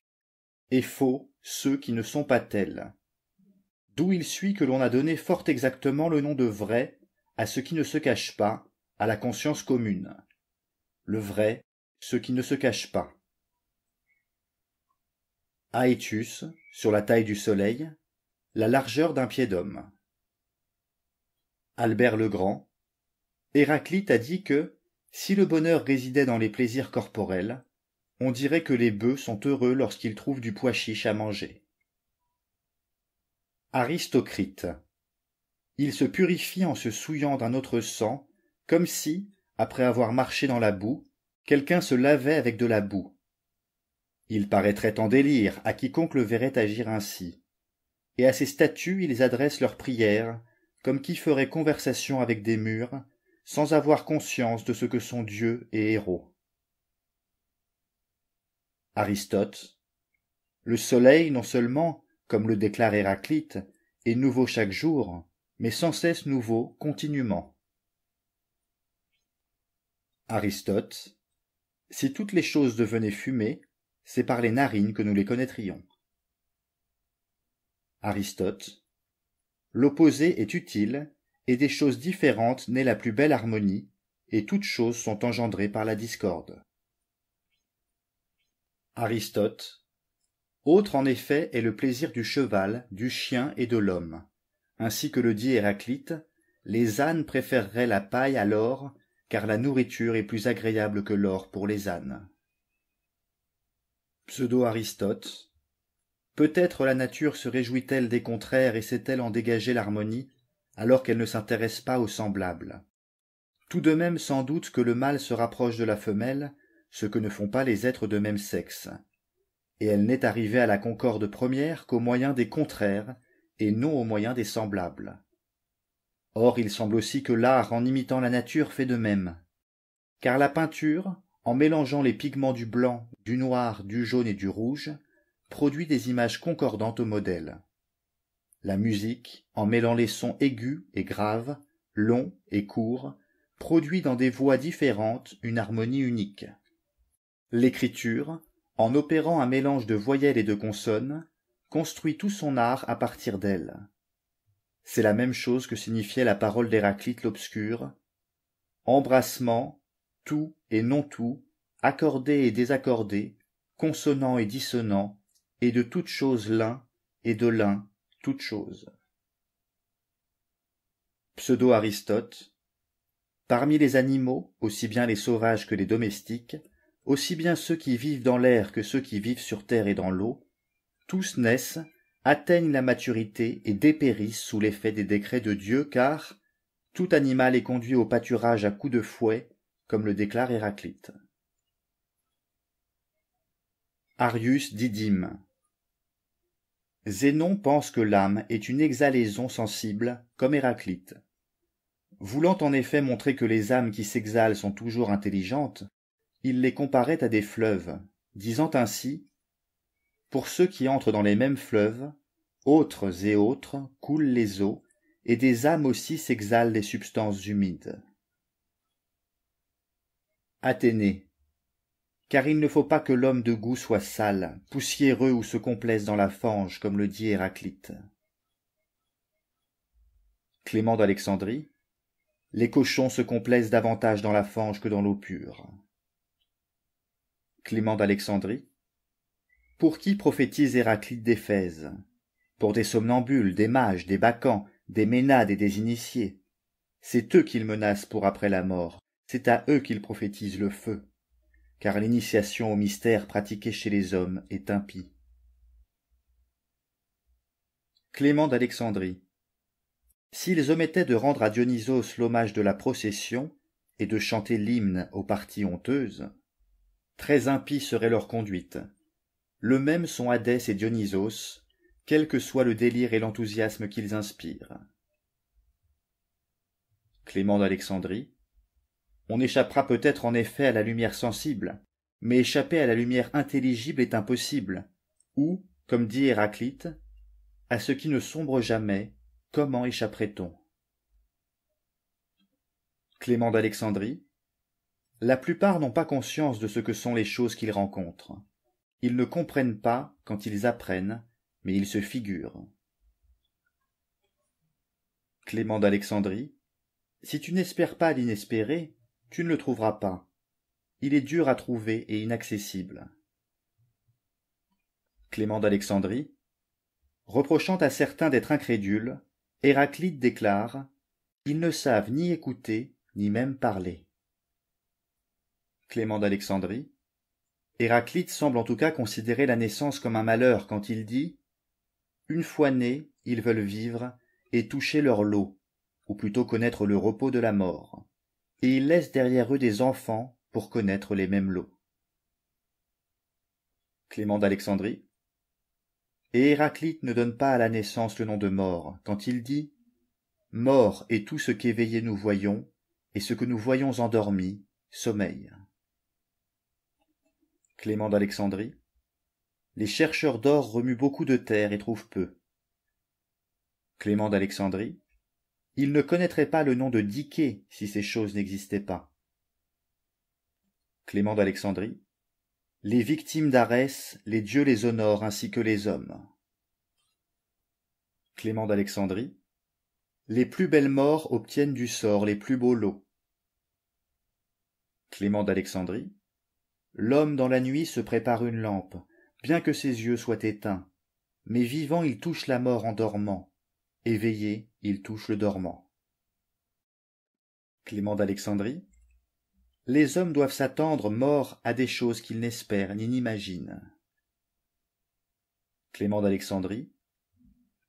et faux ceux qui ne sont pas tels. D'où il suit que l'on a donné fort exactement le nom de vrai à ce qui ne se cache pas, à la conscience commune. Le vrai, ce qui ne se cache pas. Aétus, sur la taille du soleil, la largeur d'un pied d'homme. Albert le Grand. Héraclite a dit que, si le bonheur résidait dans les plaisirs corporels, On dirait que les bœufs sont heureux lorsqu'ils trouvent du pois chiche à manger. Aristocrite. Il se purifie en se souillant d'un autre sang, comme si, après avoir marché dans la boue, quelqu'un se lavait avec de la boue. Il paraîtrait en délire à quiconque le verrait agir ainsi. Et à ces statues ils adressent leurs prières, comme qui ferait conversation avec des murs, sans avoir conscience de ce que sont dieux et héros. Aristote. Le soleil, non seulement, comme le déclare Héraclite, est nouveau chaque jour, mais sans cesse nouveau continuellement. Aristote. Si toutes les choses devenaient fumée, c'est par les narines que nous les connaîtrions. Aristote. L'opposé est utile, et des choses différentes naît la plus belle harmonie, et toutes choses sont engendrées par la discorde. Aristote. Autre en effet est le plaisir du cheval, du chien et de l'homme. Ainsi que le dit Héraclite, les ânes préféreraient la paille à l'or, car la nourriture est plus agréable que l'or pour les ânes. Pseudo-Aristote. Peut-être la nature se réjouit-elle des contraires et sait-elle en dégager l'harmonie, alors qu'elle ne s'intéresse pas aux semblables. Tout de même sans doute que le mâle se rapproche de la femelle, ce que ne font pas les êtres de même sexe. Et elle n'est arrivée à la concorde première qu'au moyen des contraires, et non au moyen des semblables. Or il semble aussi que l'art en imitant la nature fait de même. Car la peinture, en mélangeant les pigments du blanc, du noir, du jaune et du rouge, produit des images concordantes au modèle. La musique, en mêlant les sons aigus et graves, longs et courts, produit dans des voix différentes une harmonie unique. L'écriture, en opérant un mélange de voyelles et de consonnes, construit tout son art à partir d'elle. C'est la même chose que signifiait la parole d'Héraclite l'Obscur. Embrassement, tout et non tout, accordé et désaccordé, consonant et dissonant, et de toute chose l'un, et de l'un toute chose. Pseudo-Aristote. Parmi les animaux, aussi bien les sauvages que les domestiques, aussi bien ceux qui vivent dans l'air que ceux qui vivent sur terre et dans l'eau, tous naissent, atteignent la maturité et dépérissent sous l'effet des décrets de Dieu, car tout animal est conduit au pâturage à coups de fouet, comme le déclare Héraclite. Arius Didyme. Zénon pense que l'âme est une exhalaison sensible, comme Héraclite. Voulant en effet montrer que les âmes qui s'exhalent sont toujours intelligentes, il les comparait à des fleuves, disant ainsi « Pour ceux qui entrent dans les mêmes fleuves, autres et autres coulent les eaux, et des âmes aussi s'exhalent des substances humides. » Athénée. Car il ne faut pas que l'homme de goût soit sale, poussiéreux ou se complaise dans la fange, comme le dit Héraclite. Clément d'Alexandrie. Les cochons se complaisent davantage dans la fange que dans l'eau pure. Clément d'Alexandrie. Pour qui prophétise Héraclite d'Éphèse? Pour des somnambules, des mages, des bacchants, des ménades et des initiés. C'est eux qu'il menace pour après la mort, c'est à eux qu'il prophétise le feu, car l'initiation au mystère pratiquée chez les hommes est impie. Clément d'Alexandrie. S'ils omettaient de rendre à Dionysos l'hommage de la procession et de chanter l'hymne aux parties honteuses, très impie serait leur conduite. Le même sont Hadès et Dionysos, quel que soit le délire et l'enthousiasme qu'ils inspirent. Clément d'Alexandrie. On échappera peut-être en effet à la lumière sensible, mais échapper à la lumière intelligible est impossible, ou, comme dit Héraclite, à ce qui ne sombre jamais, comment échapperait-on? Clément d'Alexandrie. La plupart n'ont pas conscience de ce que sont les choses qu'ils rencontrent. Ils ne comprennent pas quand ils apprennent, mais ils se figurent. Clément d'Alexandrie. Si tu n'espères pas l'inespéré, tu ne le trouveras pas. Il est dur à trouver et inaccessible. Clément d'Alexandrie. Reprochant à certains d'être incrédules, Héraclite déclare « Ils ne savent ni écouter, ni même parler. » Clément d'Alexandrie. Héraclite semble en tout cas considérer la naissance comme un malheur quand il dit « Une fois nés, ils veulent vivre et toucher leur lot, ou plutôt connaître le repos de la mort, et ils laissent derrière eux des enfants pour connaître les mêmes lots. » Clément d'Alexandrie. Et Héraclite ne donne pas à la naissance le nom de mort quand il dit « Mort est tout ce qu'éveillés nous voyons, et ce que nous voyons endormis, sommeil. » Clément d'Alexandrie. Les chercheurs d'or remuent beaucoup de terre et trouvent peu. Clément d'Alexandrie. Ils ne connaîtraient pas le nom de Diké si ces choses n'existaient pas. Clément d'Alexandrie. Les victimes d'Arès, les dieux les honorent ainsi que les hommes. Clément d'Alexandrie. Les plus belles morts obtiennent du sort les plus beaux lots. Clément d'Alexandrie. L'homme dans la nuit se prépare une lampe, bien que ses yeux soient éteints, mais vivant il touche la mort en dormant, éveillé il touche le dormant. Clément d'Alexandrie. Les hommes doivent s'attendre morts à des choses qu'ils n'espèrent ni n'imaginent. Clément d'Alexandrie.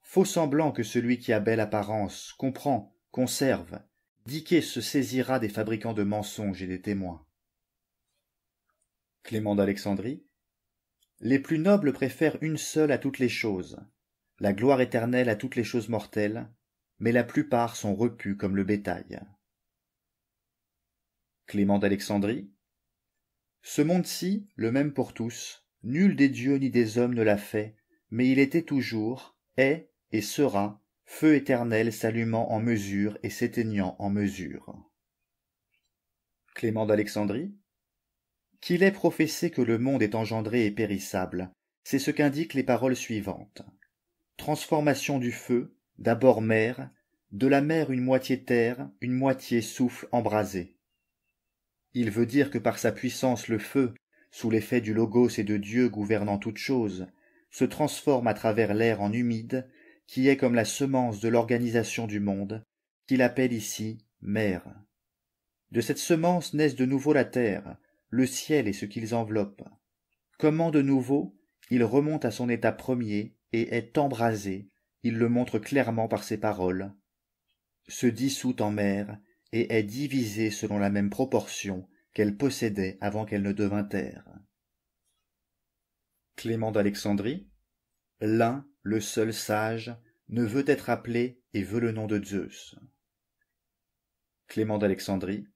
Faux semblant que celui qui a belle apparence comprend, conserve, Diké se saisira des fabricants de mensonges et des témoins. Clément d'Alexandrie. Les plus nobles préfèrent une seule à toutes les choses, la gloire éternelle à toutes les choses mortelles, mais la plupart sont repus comme le bétail. Clément d'Alexandrie. Ce monde-ci, le même pour tous, nul des dieux ni des hommes ne l'a fait, mais il était toujours, est et sera, feu éternel s'allumant en mesure et s'éteignant en mesure. Clément d'Alexandrie. Qu'il est professé que le monde est engendré et périssable, c'est ce qu'indiquent les paroles suivantes. Transformation du feu, d'abord mer, de la mer une moitié terre, une moitié souffle embrasé. Il veut dire que par sa puissance le feu, sous l'effet du logos et de Dieu gouvernant toutes choses, se transforme à travers l'air en humide, qui est comme la semence de l'organisation du monde, qu'il appelle ici mer. De cette semence naissent de nouveau la terre, le ciel et ce qu'ils enveloppent. Comment de nouveau il remonte à son état premier et est embrasé, il le montre clairement par ses paroles, se dissout en mer et est divisé selon la même proportion qu'elle possédait avant qu'elle ne devînt terre. Clément d'Alexandrie. L'un, le seul sage, ne veut être appelé et veut le nom de Zeus. Clément d'Alexandrie.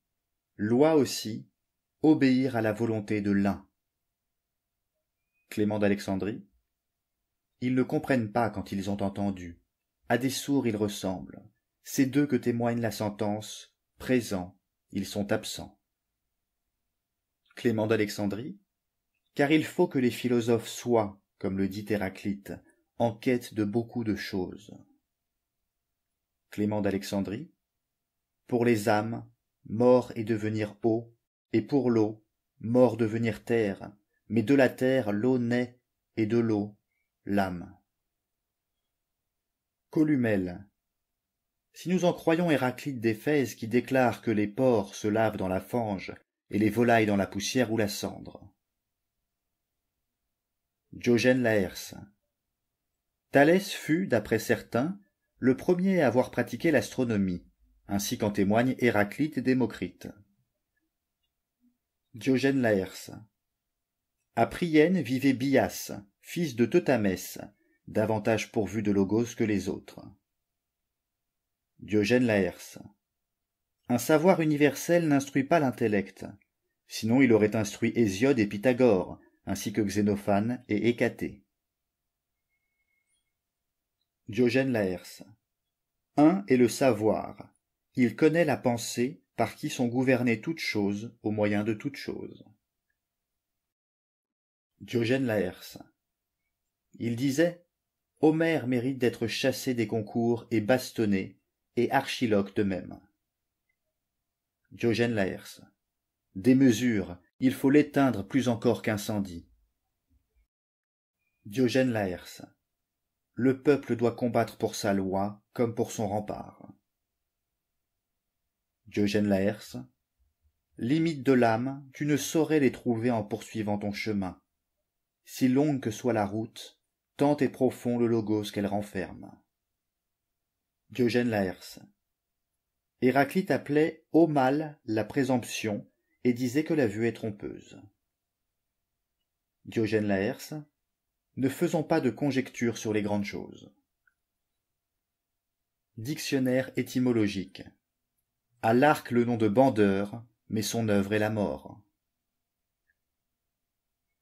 Loi aussi, obéir à la volonté de l'un. Clément d'Alexandrie. Ils ne comprennent pas quand ils ont entendu. À des sourds ils ressemblent. C'est d'eux que témoigne la sentence. Présents, ils sont absents. Clément d'Alexandrie. Car il faut que les philosophes soient, comme le dit Héraclite, en quête de beaucoup de choses. Clément d'Alexandrie. Pour les âmes, mort est devenir eau, et pour l'eau, mort devenir terre, mais de la terre l'eau naît, et de l'eau, l'âme. Columelle. Si nous en croyons Héraclite d'Éphèse qui déclare que les porcs se lavent dans la fange et les volailles dans la poussière ou la cendre. Diogène Laërce. Thalès fut, d'après certains, le premier à avoir pratiqué l'astronomie, ainsi qu'en témoignent Héraclite et Démocrite. Diogène Laërce. À Priene vivait Bias, fils de Teutamès, davantage pourvu de logos que les autres. Diogène Laërce. Un savoir universel n'instruit pas l'intellect, sinon il aurait instruit Hésiode et Pythagore, ainsi que Xénophane et Hécatée. Diogène Laërce. Un est le savoir. Il connaît la pensée par qui sont gouvernées toutes choses au moyen de toutes choses. Diogène Laërce. Il disait « Homère mérite d'être chassé des concours et bastonné, et Archiloque de même. » Diogène Laërce. Démesure, il faut l'éteindre plus encore qu'incendie. Diogène Laërce. Le peuple doit combattre pour sa loi comme pour son rempart. Diogène Laërce. Limites de l'âme, tu ne saurais les trouver en poursuivant ton chemin. Si longue que soit la route, tant est profond le logos qu'elle renferme. Diogène Laërce. Héraclite appelait au mal la présomption et disait que la vue est trompeuse. Diogène Laërce. Ne faisons pas de conjectures sur les grandes choses. Dictionnaire étymologique. À l'arc le nom de bandeur, mais son œuvre est la mort.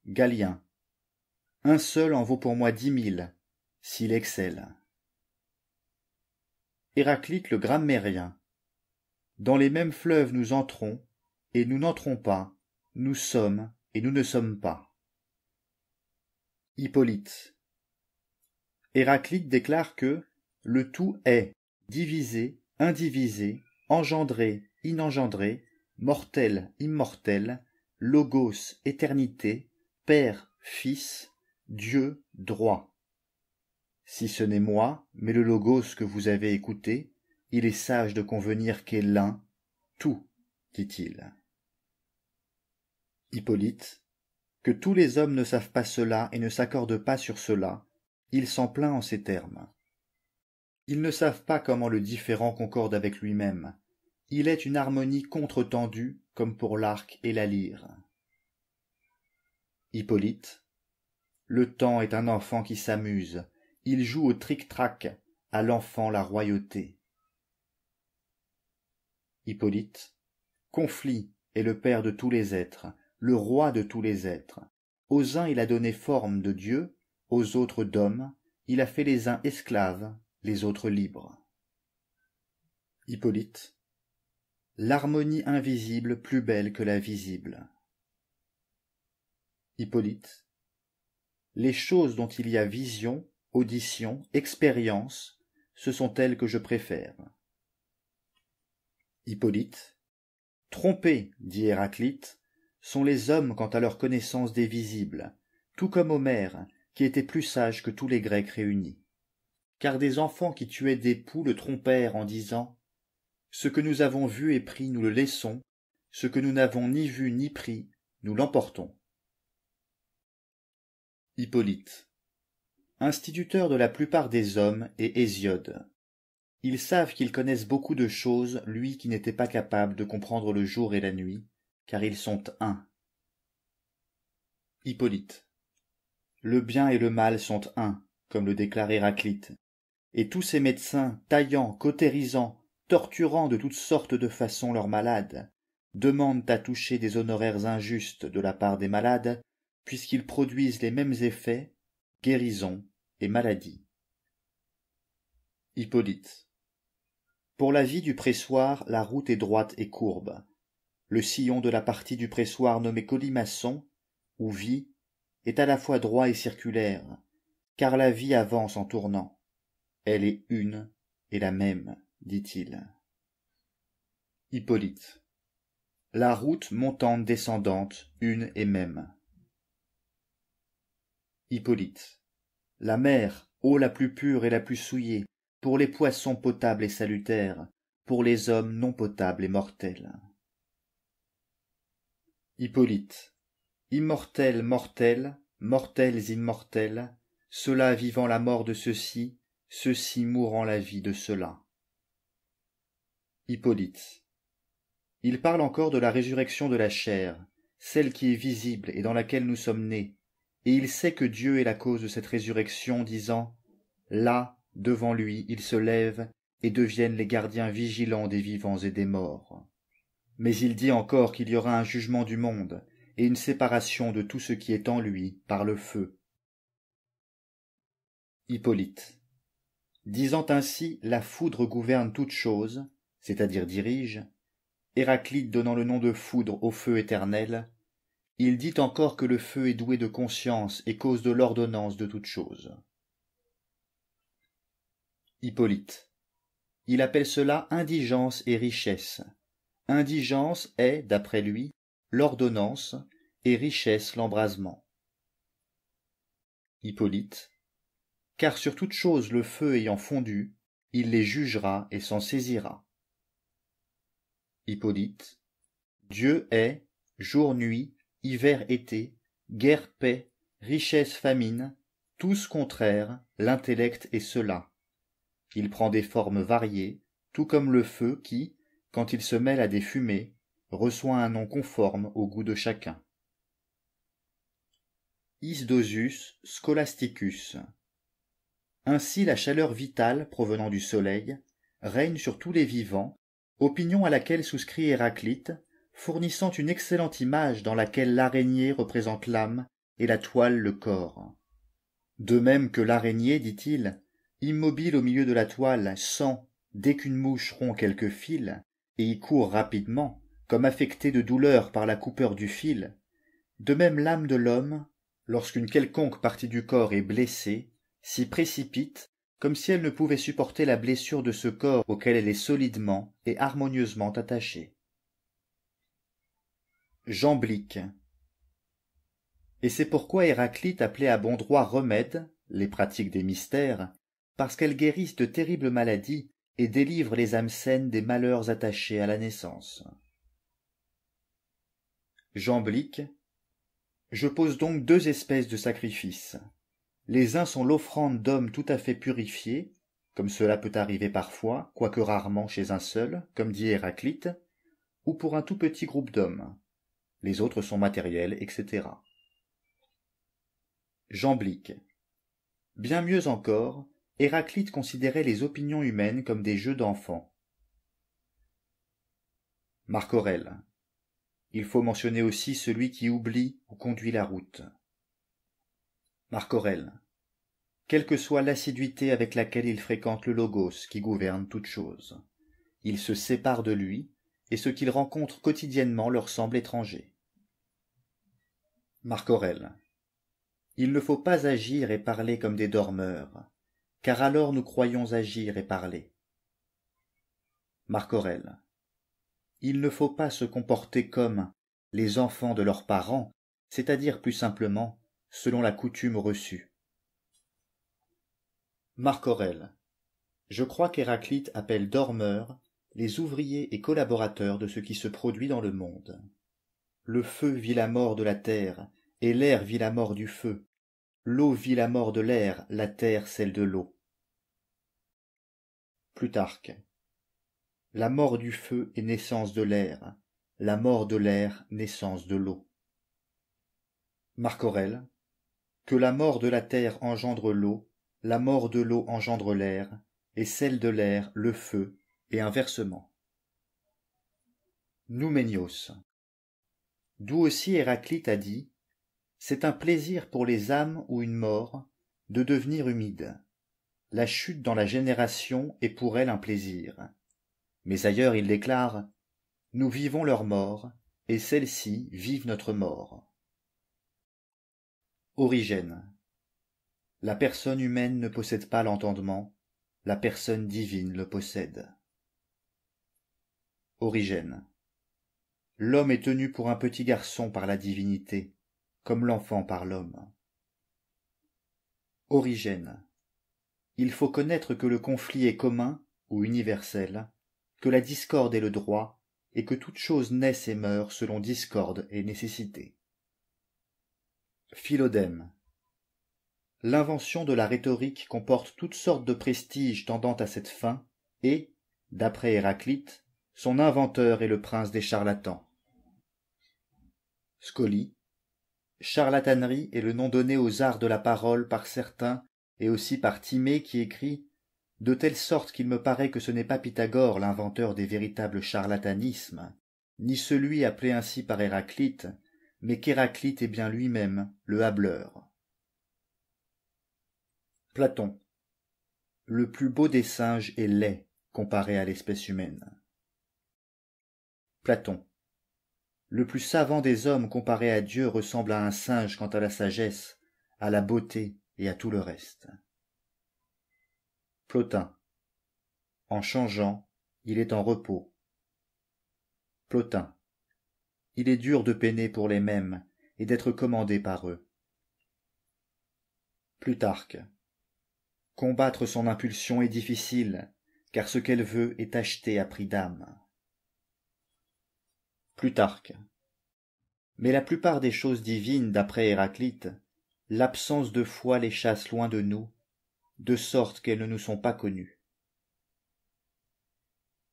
Galien. Un seul en vaut pour moi 10 000, s'il excelle. Héraclite le grammairien. Dans les mêmes fleuves nous entrons, et nous n'entrons pas, nous sommes, et nous ne sommes pas. Hippolyte. Héraclite déclare que le tout est divisé, indivisé, engendré, inengendré, mortel, immortel, logos, éternité, père, fils, Dieu, droit. Si ce n'est moi, mais le logos que vous avez écouté, il est sage de convenir qu'est l'un, tout, dit-il. Hippolyte. Que tous les hommes ne savent pas cela et ne s'accordent pas sur cela, il s'en plaint en ces termes. Ils ne savent pas comment le différent concorde avec lui-même. Il est une harmonie contre-tendue, comme pour l'arc et la lyre. Hippolyte. Le temps est un enfant qui s'amuse. Il joue au tric-trac, à l'enfant la royauté. Hippolyte. Conflit est le père de tous les êtres, le roi de tous les êtres. Aux uns il a donné forme de Dieu, aux autres d'hommes, il a fait les uns esclaves, les autres libres. Hippolyte. L'harmonie invisible plus belle que la visible. Hippolyte. Les choses dont il y a vision, audition, expérience, ce sont elles que je préfère. Hippolyte. Trompés, dit Héraclite, sont les hommes quant à leur connaissance des visibles, tout comme Homère, qui était plus sage que tous les Grecs réunis. Car des enfants qui tuaient des poux le trompèrent en disant « Ce que nous avons vu et pris, nous le laissons, ce que nous n'avons ni vu ni pris, nous l'emportons. » Hippolyte. Instituteur de la plupart des hommes est Hésiode. Ils savent qu'ils connaissent beaucoup de choses, lui qui n'était pas capable de comprendre le jour et la nuit, car ils sont un. Hippolyte. Le bien et le mal sont un, comme le déclare Héraclite, et tous ces médecins, taillant, cautérisant, torturant de toutes sortes de façons leurs malades, demandent à toucher des honoraires injustes de la part des malades, puisqu'ils produisent les mêmes effets, guérison et maladie. Hippolyte. Pour la vie du pressoir, la route est droite et courbe. Le sillon de la partie du pressoir nommée colimaçon, ou vie, est à la fois droit et circulaire, car la vie avance en tournant. Elle est une et la même, dit-il. Hippolyte. La route montante descendante, une et même. Hippolyte. La mer, eau la plus pure et la plus souillée, pour les poissons potables et salutaires, pour les hommes non potables et mortels. Hippolyte. Immortels mortels, mortels immortels, ceux-là vivant la mort de ceux-ci, ceux-ci mourant la vie de ceux-là. Hippolyte. Il parle encore de la résurrection de la chair, celle qui est visible et dans laquelle nous sommes nés, et il sait que Dieu est la cause de cette résurrection, disant « Là, devant lui, ils se lèvent et deviennent les gardiens vigilants des vivants et des morts. » Mais il dit encore qu'il y aura un jugement du monde et une séparation de tout ce qui est en lui par le feu. Hippolyte. Disant ainsi « la foudre gouverne toute chose », c'est-à-dire dirige, Héraclite donnant le nom de foudre au feu éternel, il dit encore que le feu est doué de conscience et cause de l'ordonnance de toute chose. Hippolyte. Il appelle cela indigence et richesse. Indigence est, d'après lui, l'ordonnance, et richesse l'embrasement. Hippolyte. Car sur toute chose le feu ayant fondu, il les jugera et s'en saisira. Hippolyte. Dieu est, jour-nuit, hiver-été, guerre-paix, richesse-famine, tous contraires, l'intellect est cela. Il prend des formes variées, tout comme le feu qui, quand il se mêle à des fumées, reçoit un nom conforme au goût de chacun. Isdosus Scholasticus. Ainsi la chaleur vitale provenant du soleil règne sur tous les vivants, opinion à laquelle souscrit Héraclite, fournissant une excellente image dans laquelle l'araignée représente l'âme et la toile le corps. De même que l'araignée, dit-il, immobile au milieu de la toile, sent, dès qu'une mouche rompt quelques fils, et y court rapidement, comme affectée de douleur par la coupeur du fil, de même l'âme de l'homme, lorsqu'une quelconque partie du corps est blessée, s'y précipite, comme si elle ne pouvait supporter la blessure de ce corps auquel elle est solidement et harmonieusement attachée. Jamblique. Et c'est pourquoi Héraclite appelait à bon droit remède les pratiques des mystères, parce qu'elles guérissent de terribles maladies et délivrent les âmes saines des malheurs attachés à la naissance. Jamblique. Je pose donc deux espèces de sacrifices. Les uns sont l'offrande d'hommes tout à fait purifiés, comme cela peut arriver parfois, quoique rarement chez un seul, comme dit Héraclite, ou pour un tout petit groupe d'hommes. Les autres sont matériels, etc. Jamblique. Bien mieux encore, Héraclite considérait les opinions humaines comme des jeux d'enfants. Marc Aurèle. Il faut mentionner aussi celui qui oublie ou conduit la route. Marc Aurèle. Quelle que soit l'assiduité avec laquelle il fréquente le logos qui gouverne toute chose, il se sépare de lui, et ce qu'il rencontre quotidiennement leur semble étranger. Marc Aurèle. Il ne faut pas agir et parler comme des dormeurs, car alors nous croyons agir et parler. Marc Aurèle. Il ne faut pas se comporter comme les enfants de leurs parents, c'est-à-dire plus simplement selon la coutume reçue. Marc Aurèle. Je crois qu'Héraclite appelle dormeurs les ouvriers et collaborateurs de ce qui se produit dans le monde. Le feu vit la mort de la terre, et l'air vit la mort du feu. L'eau vit la mort de l'air, la terre celle de l'eau. Plutarque. La mort du feu est naissance de l'air, la mort de l'air naissance de l'eau. Marc Aurèle. Que la mort de la terre engendre l'eau, la mort de l'eau engendre l'air, et celle de l'air le feu, et inversement. Nouménios. D'où aussi Héraclite a dit « C'est un plaisir pour les âmes ou une mort de devenir humide. La chute dans la génération est pour elle un plaisir. » Mais ailleurs il déclare « Nous vivons leur mort, et celles-ci vivent notre mort. » Origène. La personne humaine ne possède pas l'entendement, la personne divine le possède. Origène. L'homme est tenu pour un petit garçon par la divinité, comme l'enfant par l'homme. Origène. Il faut connaître que le conflit est commun ou universel, que la discorde est le droit, et que toute chose naisse et meurt selon discorde et nécessité. Philodème. L'invention de la rhétorique comporte toutes sortes de prestiges tendant à cette fin, et, d'après Héraclite, son inventeur est le prince des charlatans. Scoli. Charlatanerie est le nom donné aux arts de la parole par certains, et aussi par Timée qui écrit « De telle sorte qu'il me paraît que ce n'est pas Pythagore l'inventeur des véritables charlatanismes, ni celui appelé ainsi par Héraclite, mais qu'Héraclite est bien lui-même le hâbleur. » Platon. Le plus beau des singes est laid comparé à l'espèce humaine. Platon. Le plus savant des hommes comparé à Dieu ressemble à un singe quant à la sagesse, à la beauté et à tout le reste. Plotin. En changeant, il est en repos. Plotin. Il est dur de peiner pour les mêmes et d'être commandé par eux. Plutarque. Combattre son impulsion est difficile, car ce qu'elle veut est acheté à prix d'âme. Plutarque. Mais la plupart des choses divines, d'après Héraclite, l'absence de foi les chasse loin de nous, de sorte qu'elles ne nous sont pas connues.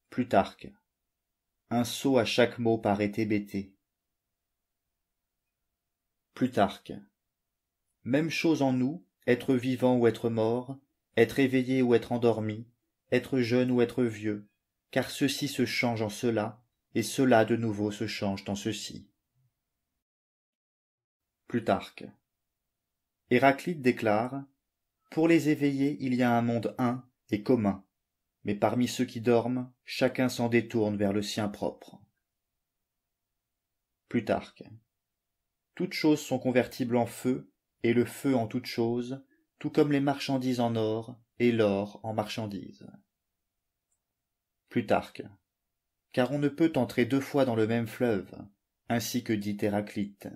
Plutarque. Un sot à chaque mot paraît hébété. Plutarque. Même chose en nous, être vivant ou être mort, être éveillé ou être endormi, être jeune ou être vieux, car ceci se change en cela, et cela de nouveau se change en ceci. Plutarque. Héraclite déclare: pour les éveillés, il y a un monde un et commun, mais parmi ceux qui dorment, chacun s'en détourne vers le sien propre. Plutarque. Toutes choses sont convertibles en feu, et le feu en toutes choses, tout comme les marchandises en or, et l'or en marchandises. Plutarque. Car on ne peut entrer deux fois dans le même fleuve, ainsi que dit Héraclite.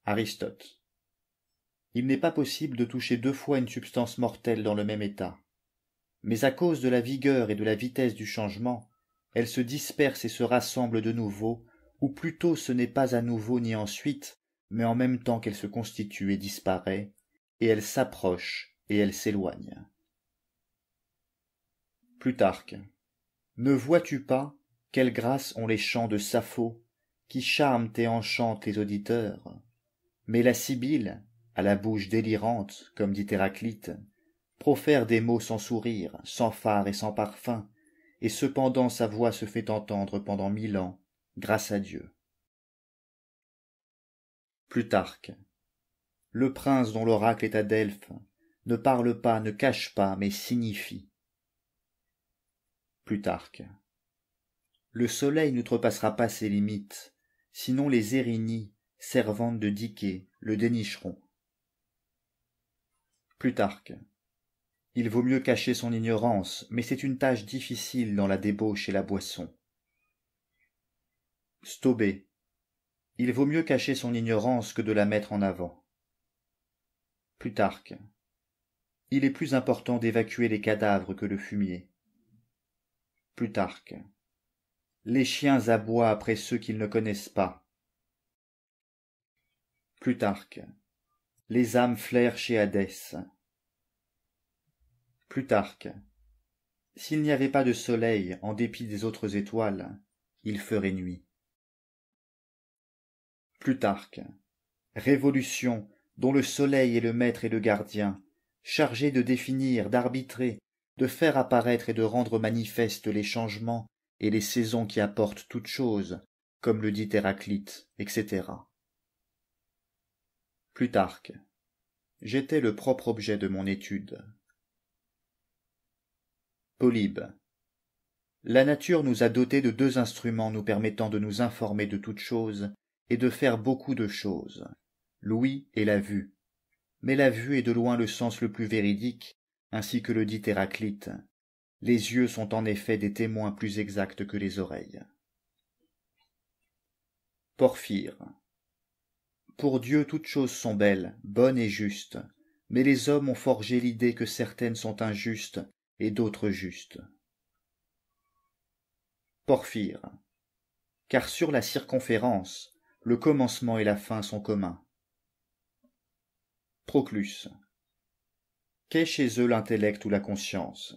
Aristote. Il n'est pas possible de toucher deux fois une substance mortelle dans le même état. Mais à cause de la vigueur et de la vitesse du changement, elle se disperse et se rassemble de nouveau, ou plutôt ce n'est pas à nouveau ni ensuite, mais en même temps qu'elle se constitue et disparaît, et elle s'approche et elle s'éloigne. Plutarque. Ne vois-tu pas quelle grâce ont les chants de Sappho, qui charment et enchantent les auditeurs? Mais la Sibylle, à la bouche délirante, comme dit Héraclite, profère des mots sans sourire, sans phare et sans parfum, et cependant sa voix se fait entendre pendant 1000 ans, grâce à Dieu. Plutarque. Le prince dont l'oracle est à Delphes ne parle pas, ne cache pas, mais signifie. Plutarque. Le soleil n'outrepassera pas ses limites, sinon les Érinies, servantes de Diké, le dénicheront. Plutarque. Il vaut mieux cacher son ignorance, mais c'est une tâche difficile dans la débauche et la boisson. Stobé. Il vaut mieux cacher son ignorance que de la mettre en avant. Plutarque. Il est plus important d'évacuer les cadavres que le fumier. Plutarque. Les chiens aboient après ceux qu'ils ne connaissent pas. Plutarque. Les âmes flairent chez Hadès. Plutarque. S'il n'y avait pas de soleil, en dépit des autres étoiles, il ferait nuit. Plutarque. Révolution, dont le soleil est le maître et le gardien, chargé de définir, d'arbitrer, de faire apparaître et de rendre manifestes les changements et les saisons qui apportent toutes choses, comme le dit Héraclite, etc. Plutarque. J'étais le propre objet de mon étude. Polybe. La nature nous a dotés de deux instruments nous permettant de nous informer de toutes choses et de faire beaucoup de choses, l'ouïe et la vue. Mais la vue est de loin le sens le plus véridique, ainsi que le dit Héraclite. Les yeux sont en effet des témoins plus exacts que les oreilles. Porphyre. Pour Dieu toutes choses sont belles, bonnes et justes, mais les hommes ont forgé l'idée que certaines sont injustes et d'autres justes. Porphyre. Car sur la circonférence, le commencement et la fin sont communs. Proclus. Qu'est chez eux l'intellect ou la conscience?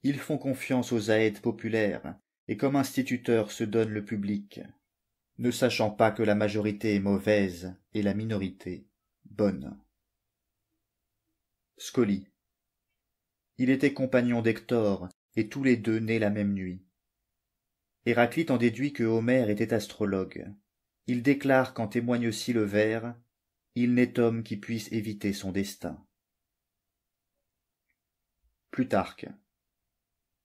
Ils font confiance aux aèdes populaires, et comme instituteurs se donne le public, ne sachant pas que la majorité est mauvaise et la minorité bonne. Scolie. Il était compagnon d'Hector, et tous les deux nés la même nuit. Héraclite en déduit que Homère était astrologue. Il déclare qu'en témoigne aussi le vers « Il n'est homme qui puisse éviter son destin ». Plutarque.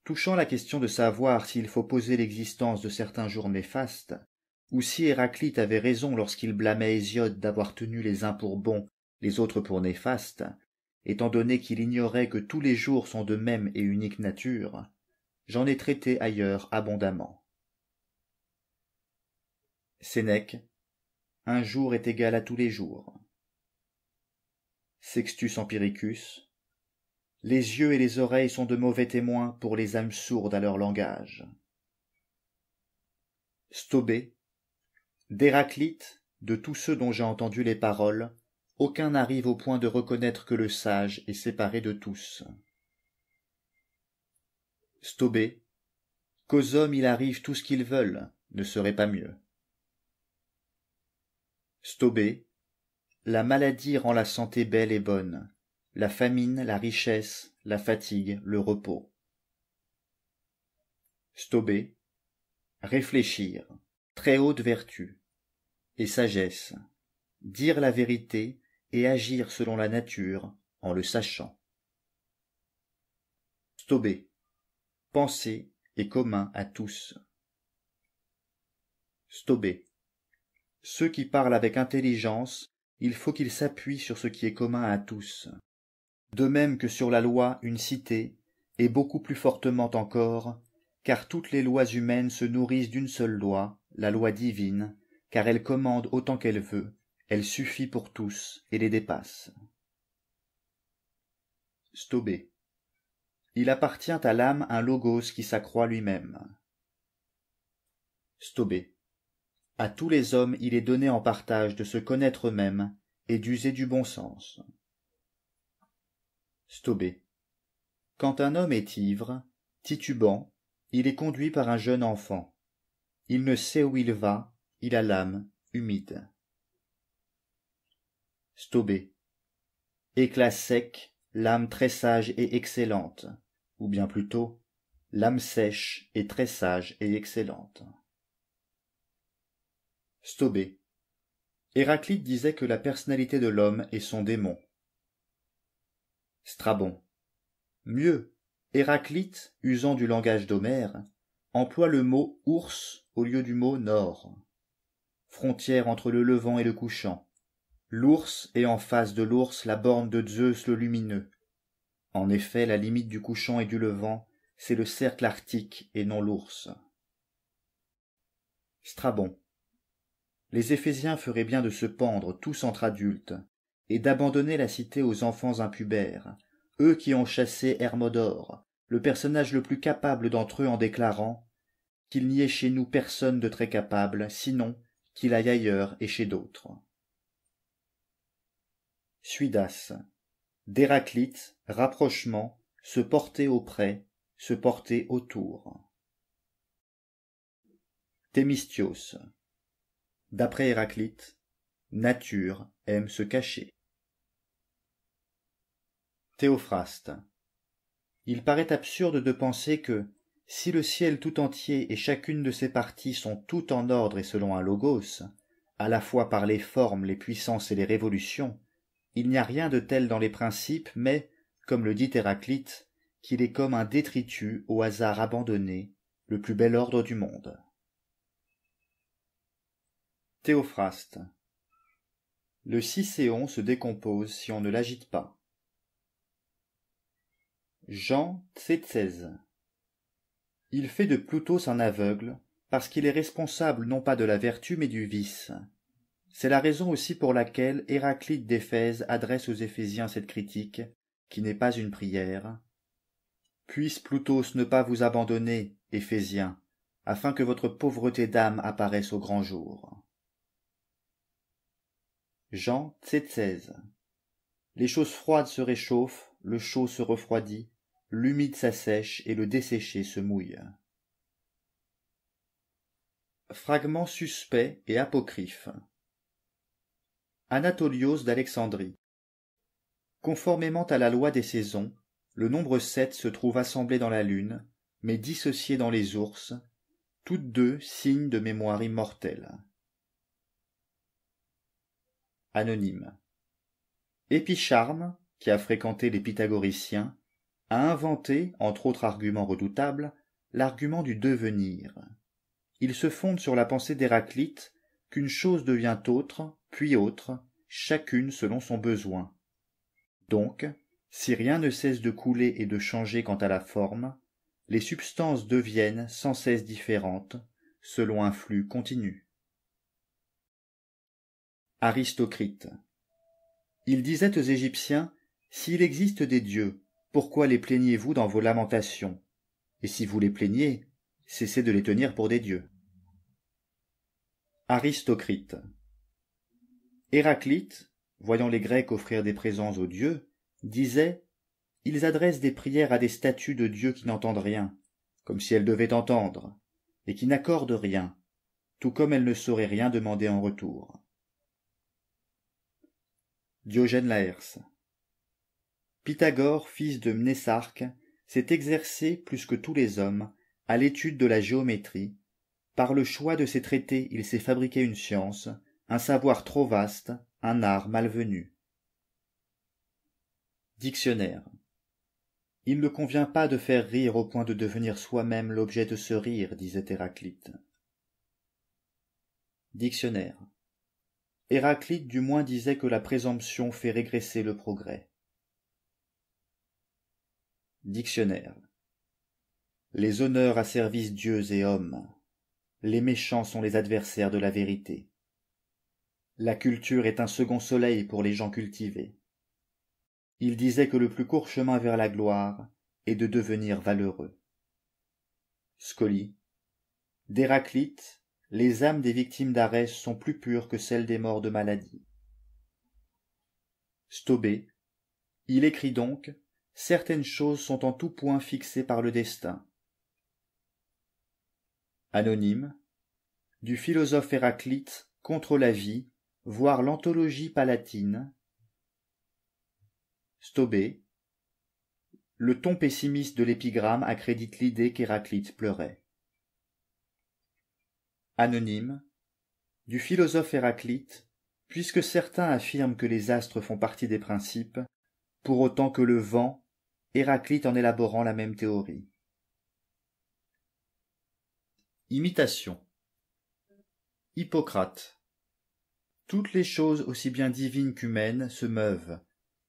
Touchant la question de savoir s'il faut poser l'existence de certains jours néfastes, ou si Héraclite avait raison lorsqu'il blâmait Hésiode d'avoir tenu les uns pour bons, les autres pour néfastes, étant donné qu'il ignorait que tous les jours sont de même et unique nature, j'en ai traité ailleurs abondamment. Sénèque. Un jour est égal à tous les jours. Sextus Empiricus. Les yeux et les oreilles sont de mauvais témoins pour les âmes sourdes à leur langage. Stobé. D'Héraclite, de tous ceux dont j'ai entendu les paroles, aucun n'arrive au point de reconnaître que le sage est séparé de tous. Stobé. Qu'aux hommes il arrive tout ce qu'ils veulent, ne serait pas mieux. Stobé. La maladie rend la santé belle et bonne, la famine, la richesse, la fatigue, le repos. Stobé. Réfléchir, très haute vertu, et sagesse, dire la vérité et agir selon la nature en le sachant. Stobé. Penser est commun à tous. Stobé. Ceux qui parlent avec intelligence, il faut qu'ils s'appuient sur ce qui est commun à tous. De même que sur la loi une cité, et beaucoup plus fortement encore, car toutes les lois humaines se nourrissent d'une seule loi, la loi divine, car elle commande autant qu'elle veut, elle suffit pour tous et les dépasse. Stobé. Il appartient à l'âme un logos qui s'accroît lui-même. Stobé. À tous les hommes il est donné en partage de se connaître eux-mêmes et d'user du bon sens. Stobé. Quand un homme est ivre, titubant, il est conduit par un jeune enfant. Il ne sait où il va, il a l'âme humide. Stobé. Éclat sec, l'âme très sage et excellente, ou bien plutôt, l'âme sèche et très sage et excellente. Stobé. Héraclite disait que la personnalité de l'homme est son démon. Strabon. Mieux, Héraclite, usant du langage d'Homère, emploie le mot ours au lieu du mot nord. Frontière entre le levant et le couchant. L'ours est en face de l'ours la borne de Zeus le lumineux. En effet, la limite du couchant et du levant, c'est le cercle arctique et non l'ours. Strabon. Les Éphésiens feraient bien de se pendre tous entre adultes, et d'abandonner la cité aux enfants impubères, eux qui ont chassé Hermodore, le personnage le plus capable d'entre eux en déclarant qu'il n'y ait chez nous personne de très capable, sinon qu'il aille ailleurs et chez d'autres. Suidas. D'Héraclite, rapprochement, se porter auprès, se porter autour. Thémistios. D'après Héraclite, nature aime se cacher. Théophraste. Il paraît absurde de penser que, si le ciel tout entier et chacune de ses parties sont toutes en ordre et selon un logos, à la fois par les formes, les puissances et les révolutions, il n'y a rien de tel dans les principes, mais, comme le dit Héraclite, qu'il est comme un détritus au hasard abandonné, le plus bel ordre du monde. Théophraste. Le cicéon se décompose si on ne l'agite pas. Jean Tsétsès. Il fait de Ploutos un aveugle, parce qu'il est responsable non pas de la vertu mais du vice. C'est la raison aussi pour laquelle Héraclite d'Éphèse adresse aux Éphésiens cette critique, qui n'est pas une prière. Puisse Ploutos ne pas vous abandonner, Éphésiens, afin que votre pauvreté d'âme apparaisse au grand jour. Jean Tsétsès. Les choses froides se réchauffent, le chaud se refroidit, l'humide s'assèche et le desséché se mouille. Fragments suspects et apocryphes. Anatolios d'Alexandrie. Conformément à la loi des saisons, le nombre 7 se trouve assemblé dans la lune, mais dissocié dans les ours, toutes deux signes de mémoire immortelle. Anonyme. Épicharme, qui a fréquenté les pythagoriciens, a inventé, entre autres arguments redoutables, l'argument du devenir. Il se fonde sur la pensée d'Héraclite qu'une chose devient autre, puis autre, chacune selon son besoin. Donc, si rien ne cesse de couler et de changer quant à la forme, les substances deviennent sans cesse différentes, selon un flux continu. Aristocrite. Il disait aux Égyptiens, « S'il existe des dieux, pourquoi les plaignez-vous dans vos lamentations? Et si vous les plaignez, cessez de les tenir pour des dieux. » Aristocrite. Héraclite, voyant les Grecs offrir des présents aux dieux, disait « Ils adressent des prières à des statues de dieux qui n'entendent rien, comme si elles devaient entendre, et qui n'accordent rien, tout comme elles ne sauraient rien demander en retour. » Diogène Laërce. Pythagore, fils de Mnésarque, s'est exercé plus que tous les hommes à l'étude de la géométrie. Par le choix de ses traités, il s'est fabriqué une science, un savoir trop vaste, un art malvenu. Dictionnaire. Il ne convient pas de faire rire au point de devenir soi-même l'objet de ce rire, disait Héraclite. Dictionnaire. Héraclite du moins disait que la présomption fait régresser le progrès. Dictionnaire. Les honneurs asservissent dieux et hommes. Les méchants sont les adversaires de la vérité. La culture est un second soleil pour les gens cultivés. Il disait que le plus court chemin vers la gloire est de devenir valeureux. Scoli. D'Héraclite, les âmes des victimes d'Arès sont plus pures que celles des morts de maladie. Stobée. Il écrit donc « Certaines choses sont en tout point fixées par le destin ». Anonyme. Du philosophe Héraclite contre la vie, voir l'anthologie palatine. Stobée. Le ton pessimiste de l'épigramme accrédite l'idée qu'Héraclite pleurait. Anonyme. Du philosophe Héraclite, puisque certains affirment que les astres font partie des principes, pour autant que le vent, Héraclite en élaborant la même théorie. Imitation. Hippocrate. Toutes les choses aussi bien divines qu'humaines se meuvent,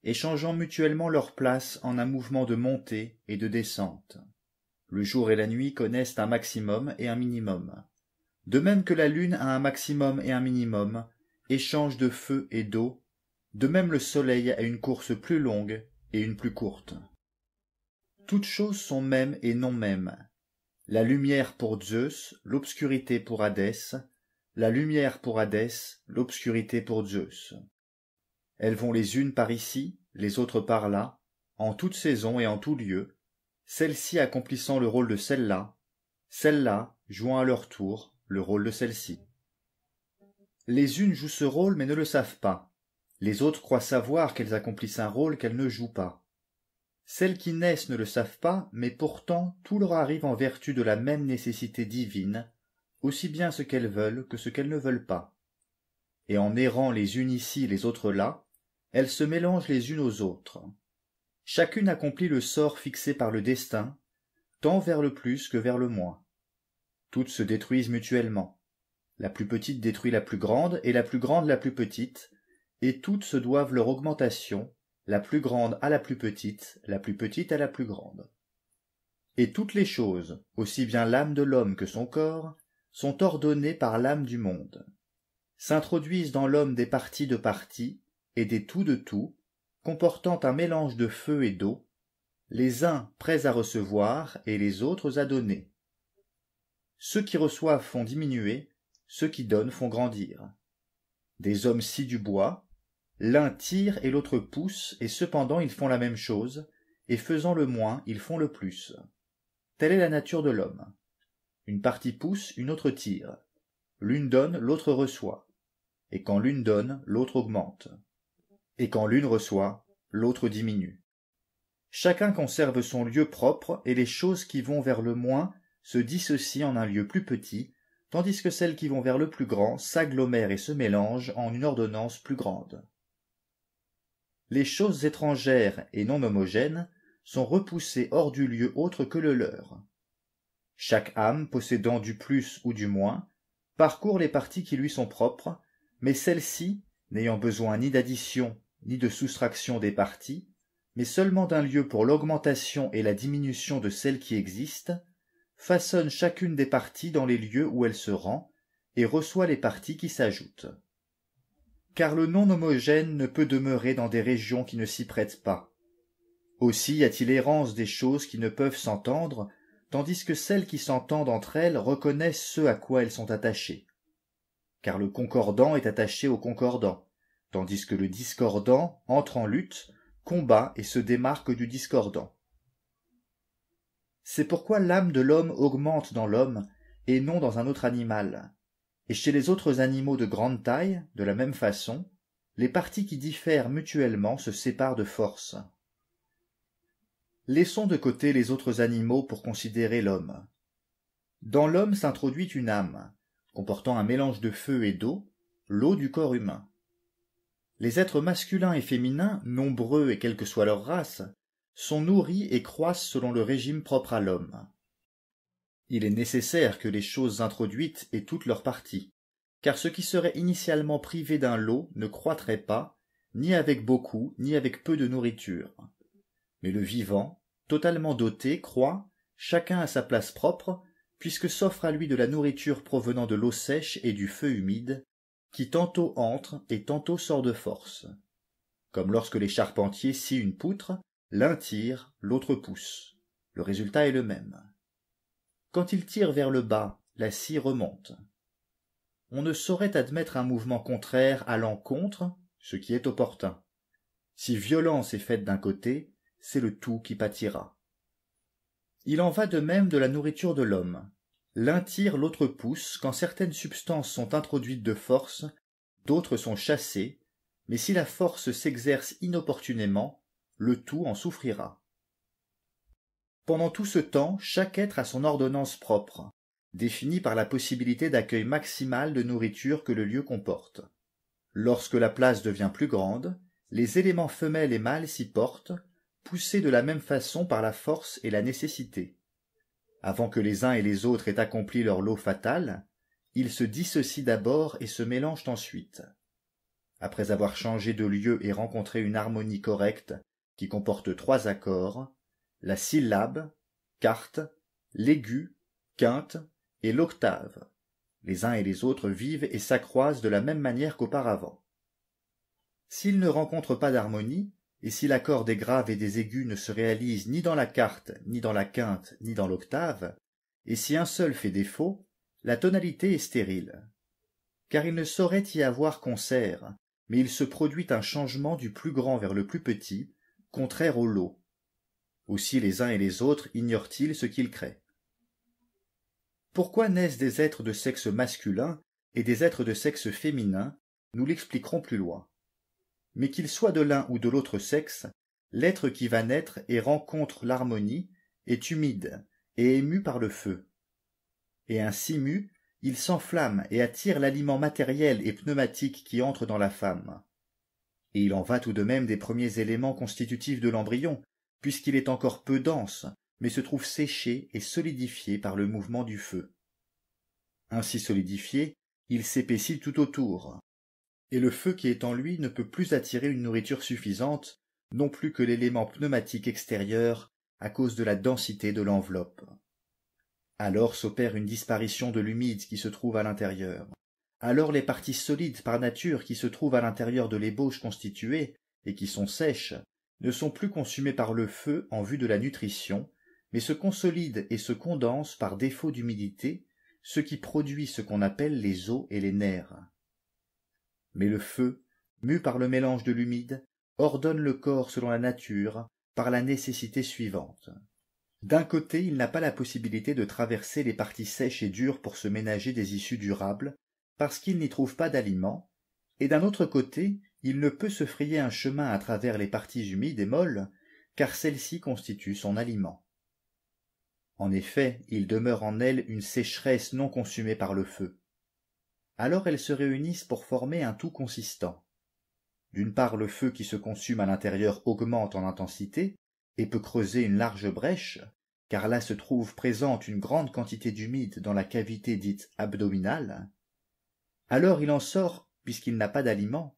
échangeant mutuellement leur place en un mouvement de montée et de descente. Le jour et la nuit connaissent un maximum et un minimum. De même que la lune a un maximum et un minimum, échange de feu et d'eau, de même le soleil a une course plus longue et une plus courte. Toutes choses sont mêmes et non mêmes. La lumière pour Zeus, l'obscurité pour Hadès, la lumière pour Hadès, l'obscurité pour Zeus. Elles vont les unes par ici, les autres par là, en toute saison et en tout lieu, celles-ci accomplissant le rôle de celles-là jouant à leur tour le rôle de celles-ci. Les unes jouent ce rôle mais ne le savent pas, les autres croient savoir qu'elles accomplissent un rôle qu'elles ne jouent pas. Celles qui naissent ne le savent pas, mais pourtant tout leur arrive en vertu de la même nécessité divine, aussi bien ce qu'elles veulent que ce qu'elles ne veulent pas. Et en errant les unes ici, les autres là, elles se mélangent les unes aux autres. Chacune accomplit le sort fixé par le destin, tant vers le plus que vers le moins. Toutes se détruisent mutuellement. La plus petite détruit la plus grande, et la plus grande la plus petite, et toutes se doivent leur augmentation, la plus grande à la plus petite à la plus grande. Et toutes les choses, aussi bien l'âme de l'homme que son corps, sont ordonnées par l'âme du monde. S'introduisent dans l'homme des parties de parties, et des tout de tout, comportant un mélange de feu et d'eau, les uns prêts à recevoir et les autres à donner. Ceux qui reçoivent font diminuer, ceux qui donnent font grandir. Des hommes scient du bois, l'un tire et l'autre pousse, et cependant ils font la même chose, et faisant le moins, ils font le plus. Telle est la nature de l'homme. Une partie pousse, une autre tire. L'une donne, l'autre reçoit. Et quand l'une donne, l'autre augmente. Et quand l'une reçoit, l'autre diminue. Chacun conserve son lieu propre, et les choses qui vont vers le moins se dissocient en un lieu plus petit, tandis que celles qui vont vers le plus grand s'agglomèrent et se mélangent en une ordonnance plus grande. Les choses étrangères et non homogènes sont repoussées hors du lieu autre que le leur. Chaque âme, possédant du plus ou du moins, parcourt les parties qui lui sont propres, mais celle-ci, n'ayant besoin ni d'addition ni de soustraction des parties, mais seulement d'un lieu pour l'augmentation et la diminution de celles qui existent, façonne chacune des parties dans les lieux où elle se rend, et reçoit les parties qui s'ajoutent. Car le non homogène ne peut demeurer dans des régions qui ne s'y prêtent pas. Aussi y a-t-il errance des choses qui ne peuvent s'entendre, tandis que celles qui s'entendent entre elles reconnaissent ce à quoi elles sont attachées. car le concordant est attaché au concordant, tandis que le discordant entre en lutte, combat et se démarque du discordant. C'est pourquoi l'âme de l'homme augmente dans l'homme et non dans un autre animal, et chez les autres animaux de grande taille, de la même façon, les parties qui diffèrent mutuellement se séparent de force. Laissons de côté les autres animaux pour considérer l'homme. Dans l'homme s'introduit une âme, comportant un mélange de feu et d'eau, l'eau du corps humain. Les êtres masculins et féminins, nombreux et quelle que soit leur race, sont nourris et croissent selon le régime propre à l'homme. Il est nécessaire que les choses introduites aient toutes leurs parties, car ce qui serait initialement privé d'un lot ne croîtrait pas, ni avec beaucoup, ni avec peu de nourriture. Mais le vivant, totalement doté, croît, chacun à sa place propre, puisque s'offre à lui de la nourriture provenant de l'eau sèche et du feu humide, qui tantôt entre et tantôt sort de force. Comme lorsque les charpentiers scient une poutre, l'un tire, l'autre pousse. Le résultat est le même. Quand il tire vers le bas, la scie remonte. On ne saurait admettre un mouvement contraire allant contre ce qui est opportun. Si violence est faite d'un côté, c'est le tout qui pâtira. Il en va de même de la nourriture de l'homme. L'un tire, l'autre pousse, quand certaines substances sont introduites de force, d'autres sont chassées, mais si la force s'exerce inopportunément, le tout en souffrira. Pendant tout ce temps, chaque être a son ordonnance propre, définie par la possibilité d'accueil maximal de nourriture que le lieu comporte. Lorsque la place devient plus grande, les éléments femelles et mâles s'y portent, poussés de la même façon par la force et la nécessité. Avant que les uns et les autres aient accompli leur lot fatal, ils se dissocient d'abord et se mélangent ensuite. Après avoir changé de lieu et rencontré une harmonie correcte qui comporte 3 accords, la syllabe, quarte, l'aigu, quinte et l'octave. Les uns et les autres vivent et s'accroissent de la même manière qu'auparavant. S'ils ne rencontrent pas d'harmonie, et si l'accord des graves et des aigus ne se réalise ni dans la quarte, ni dans la quinte, ni dans l'octave, et si un seul fait défaut, la tonalité est stérile. Car il ne saurait y avoir concert, mais il se produit un changement du plus grand vers le plus petit, contraire au lot. Aussi les uns et les autres ignorent-ils ce qu'ils créent. Pourquoi naissent des êtres de sexe masculin et des êtres de sexe féminin, nous l'expliquerons plus loin. Mais qu'il soit de l'un ou de l'autre sexe, l'être qui va naître et rencontre l'harmonie est humide et ému par le feu. Et ainsi mu, il s'enflamme et attire l'aliment matériel et pneumatique qui entre dans la femme. Et il en va tout de même des premiers éléments constitutifs de l'embryon, puisqu'il est encore peu dense, mais se trouve séché et solidifié par le mouvement du feu. Ainsi solidifié, il s'épaissit tout autour, et le feu qui est en lui ne peut plus attirer une nourriture suffisante, non plus que l'élément pneumatique extérieur, à cause de la densité de l'enveloppe. Alors s'opère une disparition de l'humide qui se trouve à l'intérieur. Alors les parties solides par nature qui se trouvent à l'intérieur de l'ébauche constituée, et qui sont sèches, ne sont plus consumées par le feu en vue de la nutrition, mais se consolident et se condensent par défaut d'humidité, ce qui produit ce qu'on appelle les os et les nerfs. Mais le feu, mu par le mélange de l'humide, ordonne le corps selon la nature, par la nécessité suivante. D'un côté, il n'a pas la possibilité de traverser les parties sèches et dures pour se ménager des issues durables, parce qu'il n'y trouve pas d'aliments, et d'un autre côté, il ne peut se frayer un chemin à travers les parties humides et molles, car celles-ci constituent son aliment. En effet, il demeure en elles une sécheresse non consumée par le feu. Alors elles se réunissent pour former un tout consistant. D'une part, le feu qui se consume à l'intérieur augmente en intensité et peut creuser une large brèche, car là se trouve présente une grande quantité d'humide dans la cavité dite abdominale. Alors il en sort, puisqu'il n'a pas d'aliment,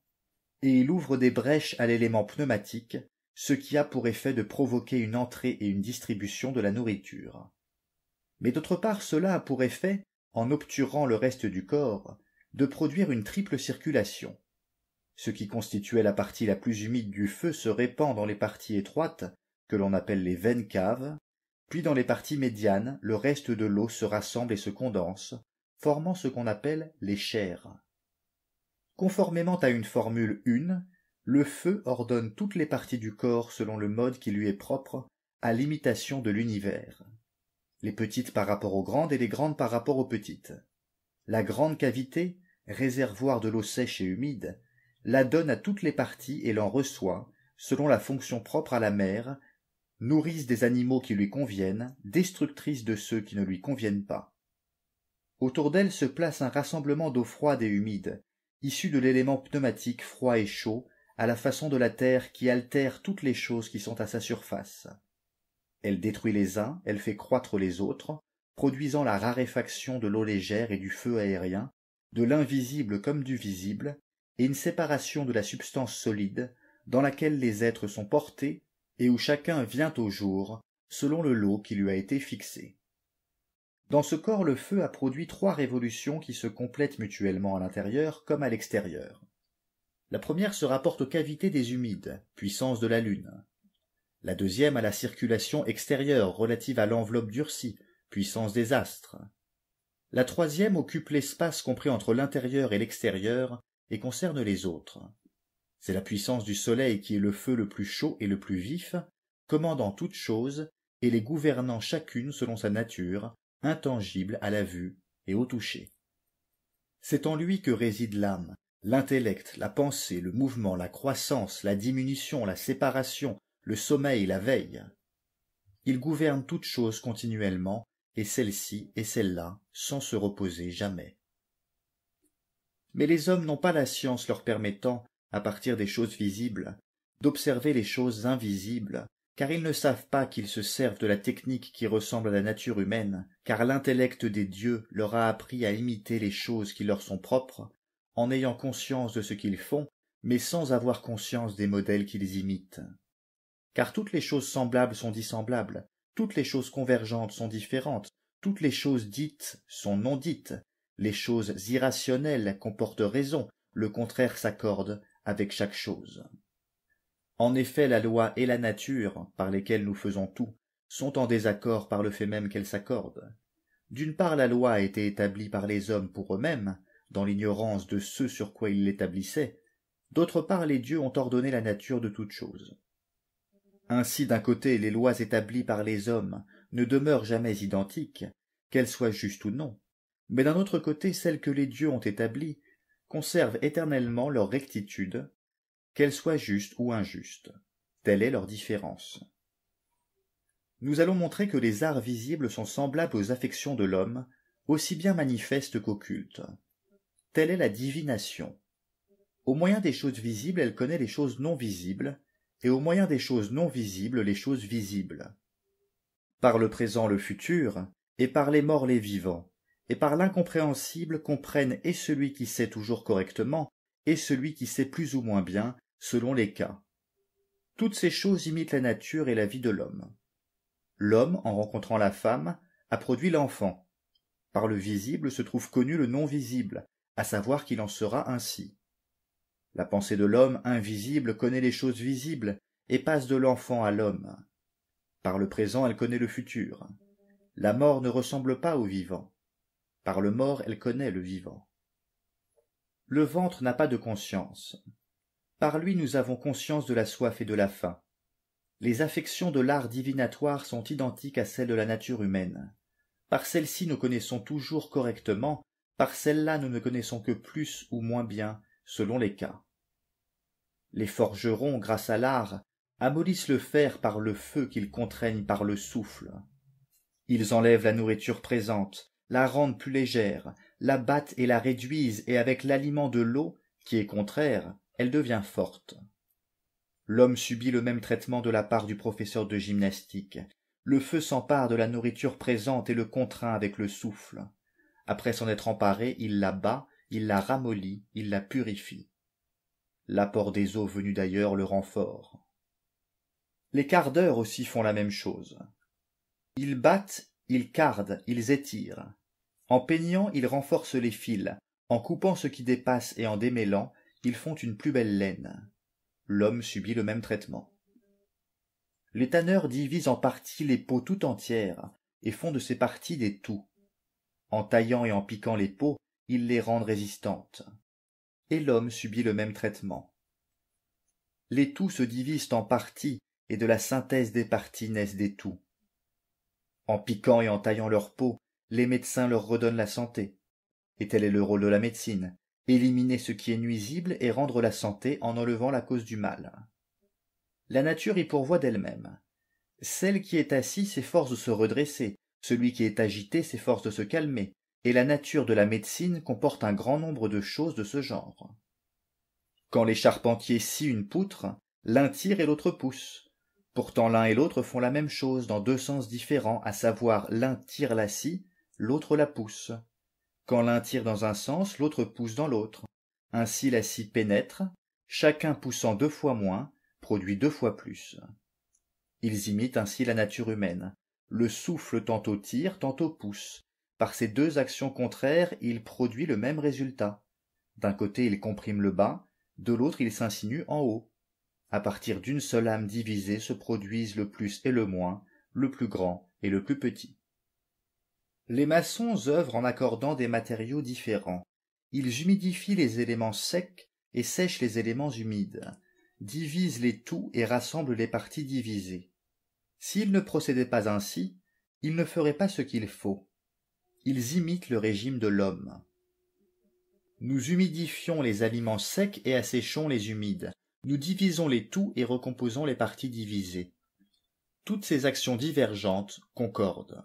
et il ouvre des brèches à l'élément pneumatique, ce qui a pour effet de provoquer une entrée et une distribution de la nourriture. Mais d'autre part, cela a pour effet, en obturant le reste du corps, de produire une triple circulation. Ce qui constituait la partie la plus humide du feu se répand dans les parties étroites, que l'on appelle les veines caves, puis dans les parties médianes, le reste de l'eau se rassemble et se condense, formant ce qu'on appelle les chairs. Conformément à une formule 1, le feu ordonne toutes les parties du corps selon le mode qui lui est propre, à l'imitation de l'univers. Les petites par rapport aux grandes et les grandes par rapport aux petites. La grande cavité, réservoir de l'eau sèche et humide, la donne à toutes les parties et l'en reçoit, selon la fonction propre à la mer, nourrice des animaux qui lui conviennent, destructrice de ceux qui ne lui conviennent pas. Autour d'elle se place un rassemblement d'eau froide et humide, issu de l'élément pneumatique froid et chaud, à la façon de la terre qui altère toutes les choses qui sont à sa surface. Elle détruit les uns, elle fait croître les autres, produisant la raréfaction de l'eau légère et du feu aérien, de l'invisible comme du visible, et une séparation de la substance solide, dans laquelle les êtres sont portés, et où chacun vient au jour, selon le lot qui lui a été fixé. Dans ce corps, le feu a produit 3 révolutions qui se complètent mutuellement à l'intérieur comme à l'extérieur. La première se rapporte aux cavités des humides, puissance de la lune. La deuxième à la circulation extérieure relative à l'enveloppe durcie, puissance des astres. La troisième occupe l'espace compris entre l'intérieur et l'extérieur et concerne les autres. C'est la puissance du soleil qui est le feu le plus chaud et le plus vif, commandant toutes choses et les gouvernant chacune selon sa nature, intangible à la vue et au toucher. C'est en lui que réside l'âme, l'intellect, la pensée, le mouvement, la croissance, la diminution, la séparation, le sommeil, la veille. Il gouverne toutes choses continuellement, et celle-ci et celle-là, sans se reposer jamais. Mais les hommes n'ont pas la science leur permettant, à partir des choses visibles, d'observer les choses invisibles, car ils ne savent pas qu'ils se servent de la technique qui ressemble à la nature humaine, car l'intellect des dieux leur a appris à imiter les choses qui leur sont propres, en ayant conscience de ce qu'ils font, mais sans avoir conscience des modèles qu'ils imitent. Car toutes les choses semblables sont dissemblables, toutes les choses convergentes sont différentes, toutes les choses dites sont non dites, les choses irrationnelles comportent raison, le contraire s'accorde avec chaque chose. En effet, la loi et la nature, par lesquelles nous faisons tout, sont en désaccord par le fait même qu'elles s'accordent. D'une part, la loi a été établie par les hommes pour eux-mêmes, dans l'ignorance de ceux sur quoi ils l'établissaient, d'autre part, les dieux ont ordonné la nature de toutes choses. Ainsi, d'un côté, les lois établies par les hommes ne demeurent jamais identiques, qu'elles soient justes ou non, mais d'un autre côté, celles que les dieux ont établies conservent éternellement leur rectitude, qu'elles soient justes ou injustes. Telle est leur différence. Nous allons montrer que les arts visibles sont semblables aux affections de l'homme, aussi bien manifestes qu'occultes. Telle est la divination. Au moyen des choses visibles, elle connaît les choses non visibles, et au moyen des choses non visibles, les choses visibles. Par le présent le futur, et par les morts les vivants, et par l'incompréhensible comprennent et celui qui sait toujours correctement, et celui qui sait plus ou moins bien, selon les cas. Toutes ces choses imitent la nature et la vie de l'homme. L'homme, en rencontrant la femme, a produit l'enfant. Par le visible se trouve connu le non-visible, à savoir qu'il en sera ainsi. La pensée de l'homme invisible connaît les choses visibles, et passe de l'enfant à l'homme. Par le présent, elle connaît le futur. La mort ne ressemble pas au vivant. Par le mort, elle connaît le vivant. Le ventre n'a pas de conscience. Par lui nous avons conscience de la soif et de la faim. Les affections de l'art divinatoire sont identiques à celles de la nature humaine. Par celle-ci nous connaissons toujours correctement, par celle-là nous ne connaissons que plus ou moins bien, selon les cas. Les forgerons, grâce à l'art, amollissent le fer par le feu qu'ils contraignent par le souffle. Ils enlèvent la nourriture présente, la rendent plus légère, la battent et la réduisent, et avec l'aliment de l'eau, qui est contraire, elle devient forte. L'homme subit le même traitement de la part du professeur de gymnastique. Le feu s'empare de la nourriture présente et le contraint avec le souffle. Après s'en être emparé, il la bat, il la ramollit, il la purifie. L'apport des eaux venues d'ailleurs le rend fort. Les cardeurs aussi font la même chose. Ils battent, ils cardent, ils étirent. En peignant, ils renforcent les fils. En coupant ce qui dépasse et en démêlant, ils font une plus belle laine. L'homme subit le même traitement. Les tanneurs divisent en parties les peaux tout entières et font de ces parties des toux. En taillant et en piquant les peaux, ils les rendent résistantes. et l'homme subit le même traitement. Les tout se divisent en parties, et de la synthèse des parties naissent des tout. En piquant et en taillant leur peau, les médecins leur redonnent la santé. Et tel est le rôle de la médecine, éliminer ce qui est nuisible et rendre la santé en enlevant la cause du mal. La nature y pourvoit d'elle-même. Celle qui est assise s'efforce de se redresser, celui qui est agité s'efforce de se calmer, et la nature de la médecine comporte un grand nombre de choses de ce genre. Quand les charpentiers scient une poutre, l'un tire et l'autre pousse. Pourtant l'un et l'autre font la même chose dans deux sens différents, à savoir l'un tire la scie, l'autre la pousse. Quand l'un tire dans un sens, l'autre pousse dans l'autre. Ainsi la scie pénètre, chacun poussant 2 fois moins, produit 2 fois plus. Ils imitent ainsi la nature humaine. Le souffle tantôt tire, tantôt pousse. Par ces deux actions contraires, il produit le même résultat. D'un côté il comprime le bas, de l'autre il s'insinue en haut. À partir d'une seule âme divisée se produisent le plus et le moins, le plus grand et le plus petit. Les maçons œuvrent en accordant des matériaux différents. Ils humidifient les éléments secs et sèchent les éléments humides, divisent les tout et rassemblent les parties divisées. S'ils ne procédaient pas ainsi, ils ne feraient pas ce qu'il faut. Ils imitent le régime de l'homme. Nous humidifions les aliments secs et asséchons les humides. Nous divisons les tout et recomposons les parties divisées. Toutes ces actions divergentes concordent.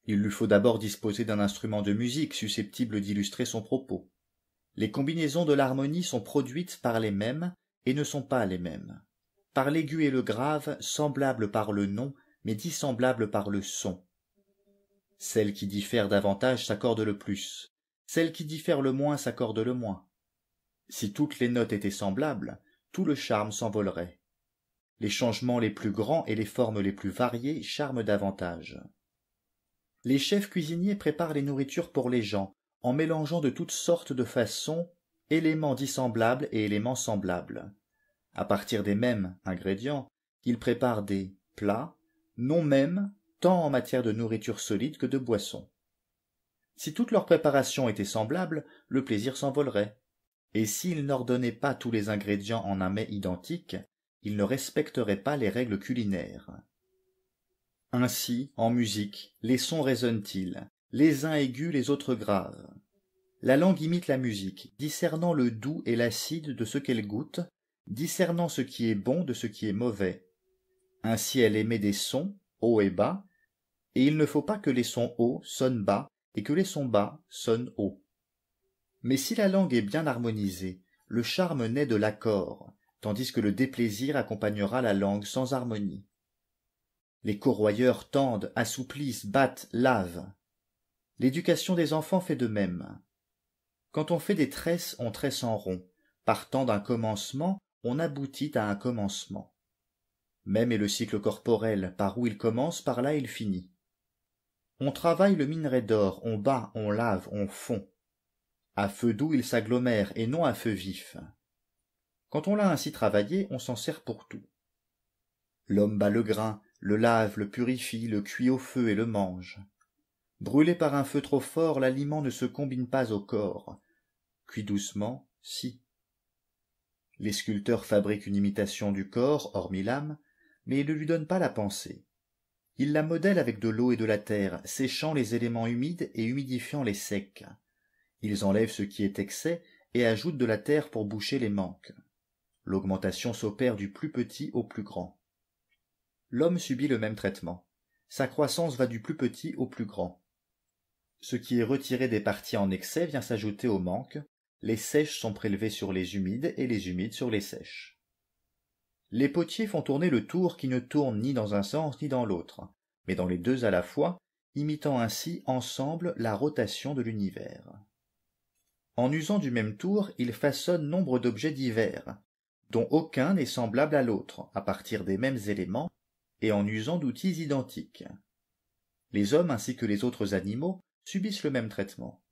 Il lui faut d'abord disposer d'un instrument de musique susceptible d'illustrer son propos. Les combinaisons de l'harmonie sont produites par les mêmes et ne sont pas les mêmes. Par l'aigu et le grave, semblables par le nom, mais dissemblables par le son. Celles qui diffèrent davantage s'accordent le plus. Celles qui diffèrent le moins s'accordent le moins. Si toutes les notes étaient semblables, tout le charme s'envolerait. Les changements les plus grands et les formes les plus variées charment davantage. Les chefs cuisiniers préparent les nourritures pour les gens, en mélangeant de toutes sortes de façons éléments dissemblables et éléments semblables. À partir des mêmes ingrédients, ils préparent des plats, non mêmes, tant en matière de nourriture solide que de boissons. Si toute leur préparation était semblable, le plaisir s'envolerait. Et s'ils n'ordonnaient pas tous les ingrédients en un mets identique, ils ne respecteraient pas les règles culinaires. Ainsi, en musique, les sons résonnent-ils, les uns aigus, les autres graves. La langue imite la musique, discernant le doux et l'acide de ce qu'elle goûte, discernant ce qui est bon de ce qui est mauvais. Ainsi elle émet des sons, hauts et bas, et il ne faut pas que les sons hauts sonnent bas et que les sons bas sonnent hauts. Mais si la langue est bien harmonisée, le charme naît de l'accord, tandis que le déplaisir accompagnera la langue sans harmonie. Les corroyeurs tendent, assouplissent, battent, lavent. L'éducation des enfants fait de même. Quand on fait des tresses, on tresse en rond. Partant d'un commencement, on aboutit à un commencement. Même est le cycle corporel, par où il commence, par là il finit. On travaille le minerai d'or, on bat, on lave, on fond. À feu doux il s'agglomère, et non à feu vif. Quand on l'a ainsi travaillé, on s'en sert pour tout. L'homme bat le grain, le lave, le purifie, le cuit au feu et le mange. Brûlé par un feu trop fort, l'aliment ne se combine pas au corps. Cuit doucement, si. Les sculpteurs fabriquent une imitation du corps, hormis l'âme, mais ils ne lui donnent pas la pensée. Ils la modèlent avec de l'eau et de la terre, séchant les éléments humides et humidifiant les secs. Ils enlèvent ce qui est excès et ajoutent de la terre pour boucher les manques. L'augmentation s'opère du plus petit au plus grand. L'homme subit le même traitement. Sa croissance va du plus petit au plus grand. Ce qui est retiré des parties en excès vient s'ajouter au manque. Les sèches sont prélevées sur les humides et les humides sur les sèches. Les potiers font tourner le tour qui ne tourne ni dans un sens ni dans l'autre, mais dans les deux à la fois, imitant ainsi ensemble la rotation de l'univers. En usant du même tour, ils façonnent nombre d'objets divers, dont aucun n'est semblable à l'autre, à partir des mêmes éléments, et en usant d'outils identiques. Les hommes ainsi que les autres animaux subissent le même traitement.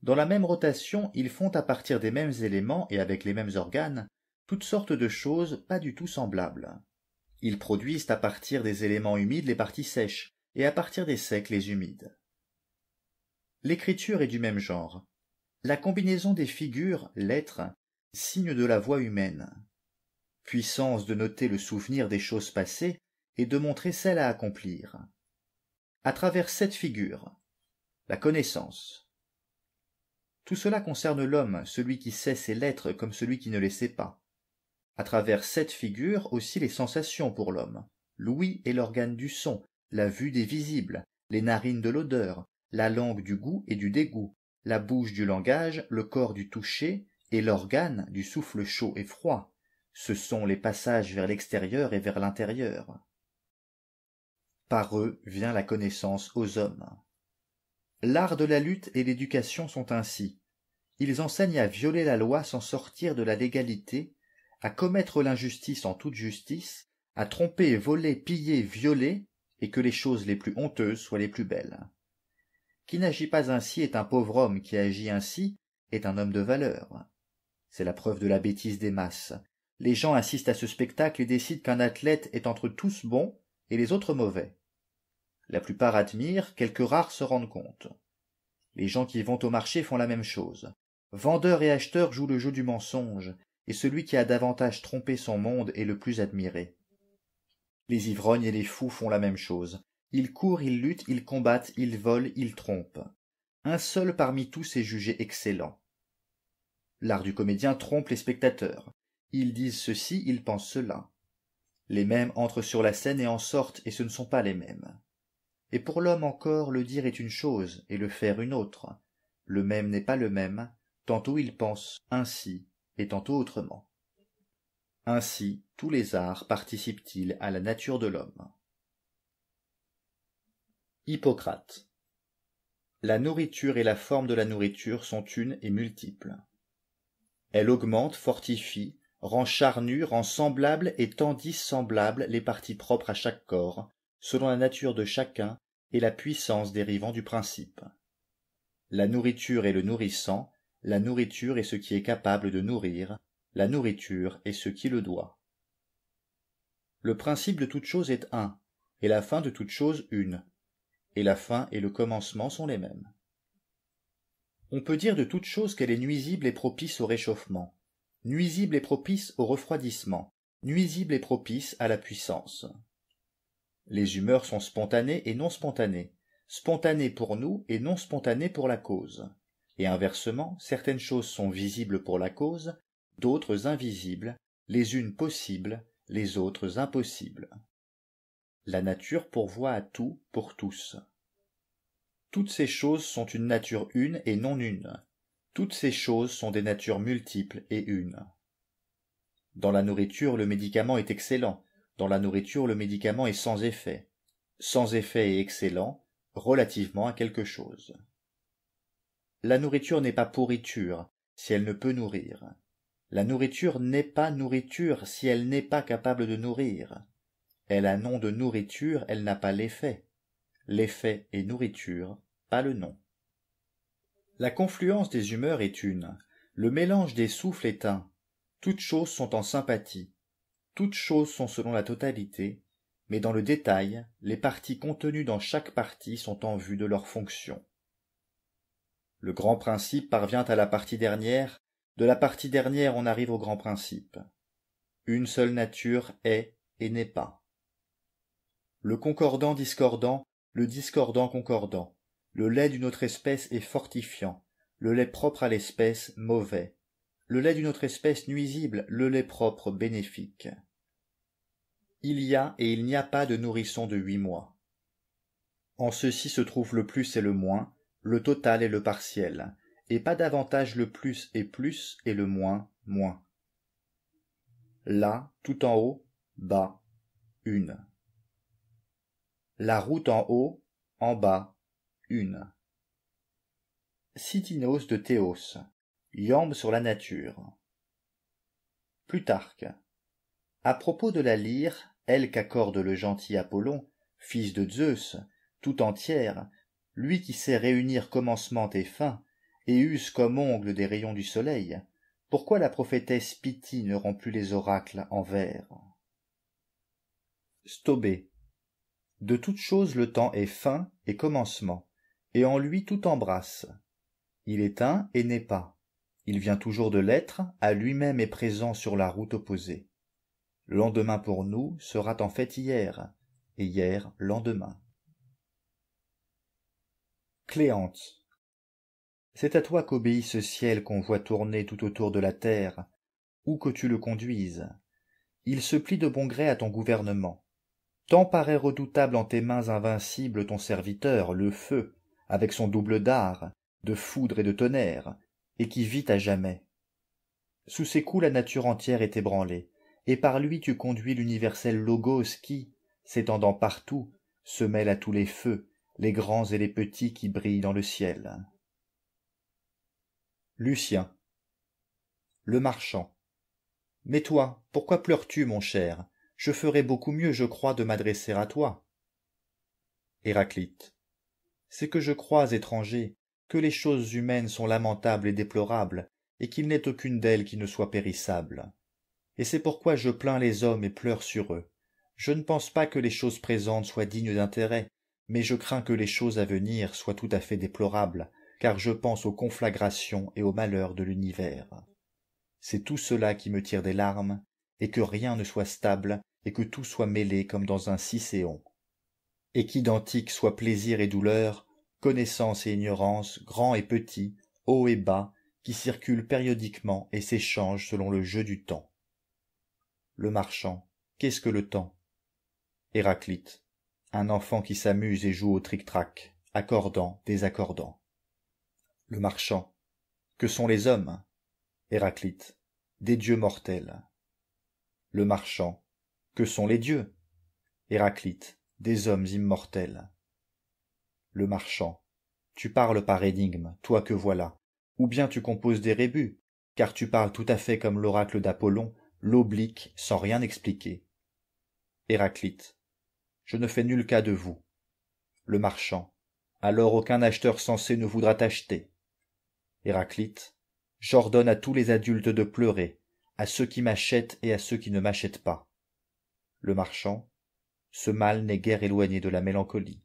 Dans la même rotation, ils font à partir des mêmes éléments et avec les mêmes organes toutes sortes de choses pas du tout semblables. Ils produisent à partir des éléments humides les parties sèches et à partir des secs les humides. L'écriture est du même genre. La combinaison des figures, lettres, signe de la voix humaine. Puissance de noter le souvenir des choses passées et de montrer celles à accomplir. À travers 7 figures. La connaissance. Tout cela concerne l'homme, celui qui sait ses lettres comme celui qui ne les sait pas. À travers 7 figures aussi les sensations pour l'homme. L'ouïe est l'organe du son, la vue des visibles, les narines de l'odeur, la langue du goût et du dégoût, la bouche du langage, le corps du toucher et l'organe du souffle chaud et froid. Ce sont les passages vers l'extérieur et vers l'intérieur. Par eux vient la connaissance aux hommes. L'art de la lutte et l'éducation sont ainsi. Ils enseignent à violer la loi sans sortir de la légalité, à commettre l'injustice en toute justice, à tromper, voler, piller, violer, et que les choses les plus honteuses soient les plus belles. Qui n'agit pas ainsi est un pauvre homme, qui agit ainsi est un homme de valeur. C'est la preuve de la bêtise des masses. Les gens assistent à ce spectacle et décident qu'un athlète est entre tous bons et les autres mauvais. La plupart admirent, quelques rares se rendent compte. Les gens qui vont au marché font la même chose. Vendeurs et acheteurs jouent le jeu du mensonge, et celui qui a davantage trompé son monde est le plus admiré. Les ivrognes et les fous font la même chose. Ils courent, ils luttent, ils combattent, ils volent, ils trompent. Un seul parmi tous est jugé excellent. L'art du comédien trompe les spectateurs. Ils disent ceci, ils pensent cela. Les mêmes entrent sur la scène et en sortent, et ce ne sont pas les mêmes. Et pour l'homme encore, le dire est une chose, et le faire une autre. Le même n'est pas le même, tantôt il pense ainsi, et tantôt autrement. Ainsi, tous les arts participent-ils à la nature de l'homme. Hippocrate. La nourriture et la forme de la nourriture sont une et multiples. Elle augmente, fortifie, rend charnue, rend semblable et tend dissemblables les parties propres à chaque corps, selon la nature de chacun et la puissance dérivant du principe. La nourriture est le nourrissant, la nourriture est ce qui est capable de nourrir, la nourriture est ce qui le doit. Le principe de toute chose est un, et la fin de toute chose une, et la fin et le commencement sont les mêmes. On peut dire de toute chose qu'elle est nuisible et propice au réchauffement, nuisible et propice au refroidissement, nuisible et propice à la puissance. Les humeurs sont spontanées et non spontanées, spontanées pour nous et non spontanées pour la cause. Et inversement, certaines choses sont visibles pour la cause, d'autres invisibles, les unes possibles, les autres impossibles. La nature pourvoit à tout pour tous. Toutes ces choses sont une nature une et non une. Toutes ces choses sont des natures multiples et une. Dans la nourriture, le médicament est excellent. Dans la nourriture, le médicament est sans effet et excellent, relativement à quelque chose. La nourriture n'est pas pourriture, si elle ne peut nourrir. La nourriture n'est pas nourriture, si elle n'est pas capable de nourrir. Elle a nom de nourriture, elle n'a pas l'effet. L'effet est nourriture, pas le nom. La confluence des humeurs est une, le mélange des souffles est un. Toutes choses sont en sympathie. Toutes choses sont selon la totalité, mais dans le détail, les parties contenues dans chaque partie sont en vue de leur fonction. Le grand principe parvient à la partie dernière, de la partie dernière on arrive au grand principe. Une seule nature est et n'est pas. Le concordant discordant, le discordant concordant, le lait d'une autre espèce est fortifiant, le lait propre à l'espèce mauvais, le lait d'une autre espèce nuisible, le lait propre bénéfique. Il y a et il n'y a pas de nourrisson de 8 mois. En ceci se trouve le plus et le moins, le total et le partiel, et pas davantage le plus et le moins, moins. Là, tout en haut, bas, une. La route en haut, en bas, une. Cytinos de Théos, Iambe sur la nature. Plutarque. À propos de la lyre, elle qu'accorde le gentil Apollon, fils de Zeus, tout entière, lui qui sait réunir commencement et fin, et use comme ongle des rayons du soleil, pourquoi la prophétesse Pythie ne rend plus les oracles en vers? Stobé. De toute chose le temps est fin et commencement, et en lui tout embrasse. Il est un et n'est pas. Il vient toujours de l'être, à lui-même est présent sur la route opposée. Le lendemain pour nous sera en fait hier, et hier lendemain. Cléante. C'est à toi qu'obéit ce ciel qu'on voit tourner tout autour de la terre, où que tu le conduises. Il se plie de bon gré à ton gouvernement. Tant paraît redoutable en tes mains invincibles ton serviteur, le feu, avec son double dard, de foudre et de tonnerre, et qui vit à jamais. Sous ses coups la nature entière est ébranlée, et par lui tu conduis l'universel Logos qui, s'étendant partout, se mêle à tous les feux, les grands et les petits qui brillent dans le ciel. Lucien. Le marchand. Mais toi, pourquoi pleures-tu, mon cher? Je ferais beaucoup mieux, je crois, de m'adresser à toi. Héraclite. C'est que je crois, étranger, que les choses humaines sont lamentables et déplorables, et qu'il n'est aucune d'elles qui ne soit périssable. Et c'est pourquoi je plains les hommes et pleure sur eux. Je ne pense pas que les choses présentes soient dignes d'intérêt, mais je crains que les choses à venir soient tout à fait déplorables, car je pense aux conflagrations et aux malheurs de l'univers. C'est tout cela qui me tire des larmes, et que rien ne soit stable, et que tout soit mêlé comme dans un cicéon. Et qu'identique soit plaisir et douleur, connaissance et ignorance, grand et petit, haut et bas, qui circulent périodiquement et s'échangent selon le jeu du temps. Le marchand, qu'est-ce que le temps? Héraclite, un enfant qui s'amuse et joue au tric-trac, accordant, désaccordant. Le marchand, que sont les hommes? Héraclite, des dieux mortels. Le marchand, que sont les dieux? Héraclite, des hommes immortels. Le marchand, tu parles par énigme, toi que voilà, ou bien tu composes des rébus, car tu parles tout à fait comme l'oracle d'Apollon, l'oblique, sans rien expliquer. Héraclite, je ne fais nul cas de vous. Le marchand, alors aucun acheteur sensé ne voudra t'acheter. Héraclite, j'ordonne à tous les adultes de pleurer, à ceux qui m'achètent et à ceux qui ne m'achètent pas. Le marchand, ce mal n'est guère éloigné de la mélancolie.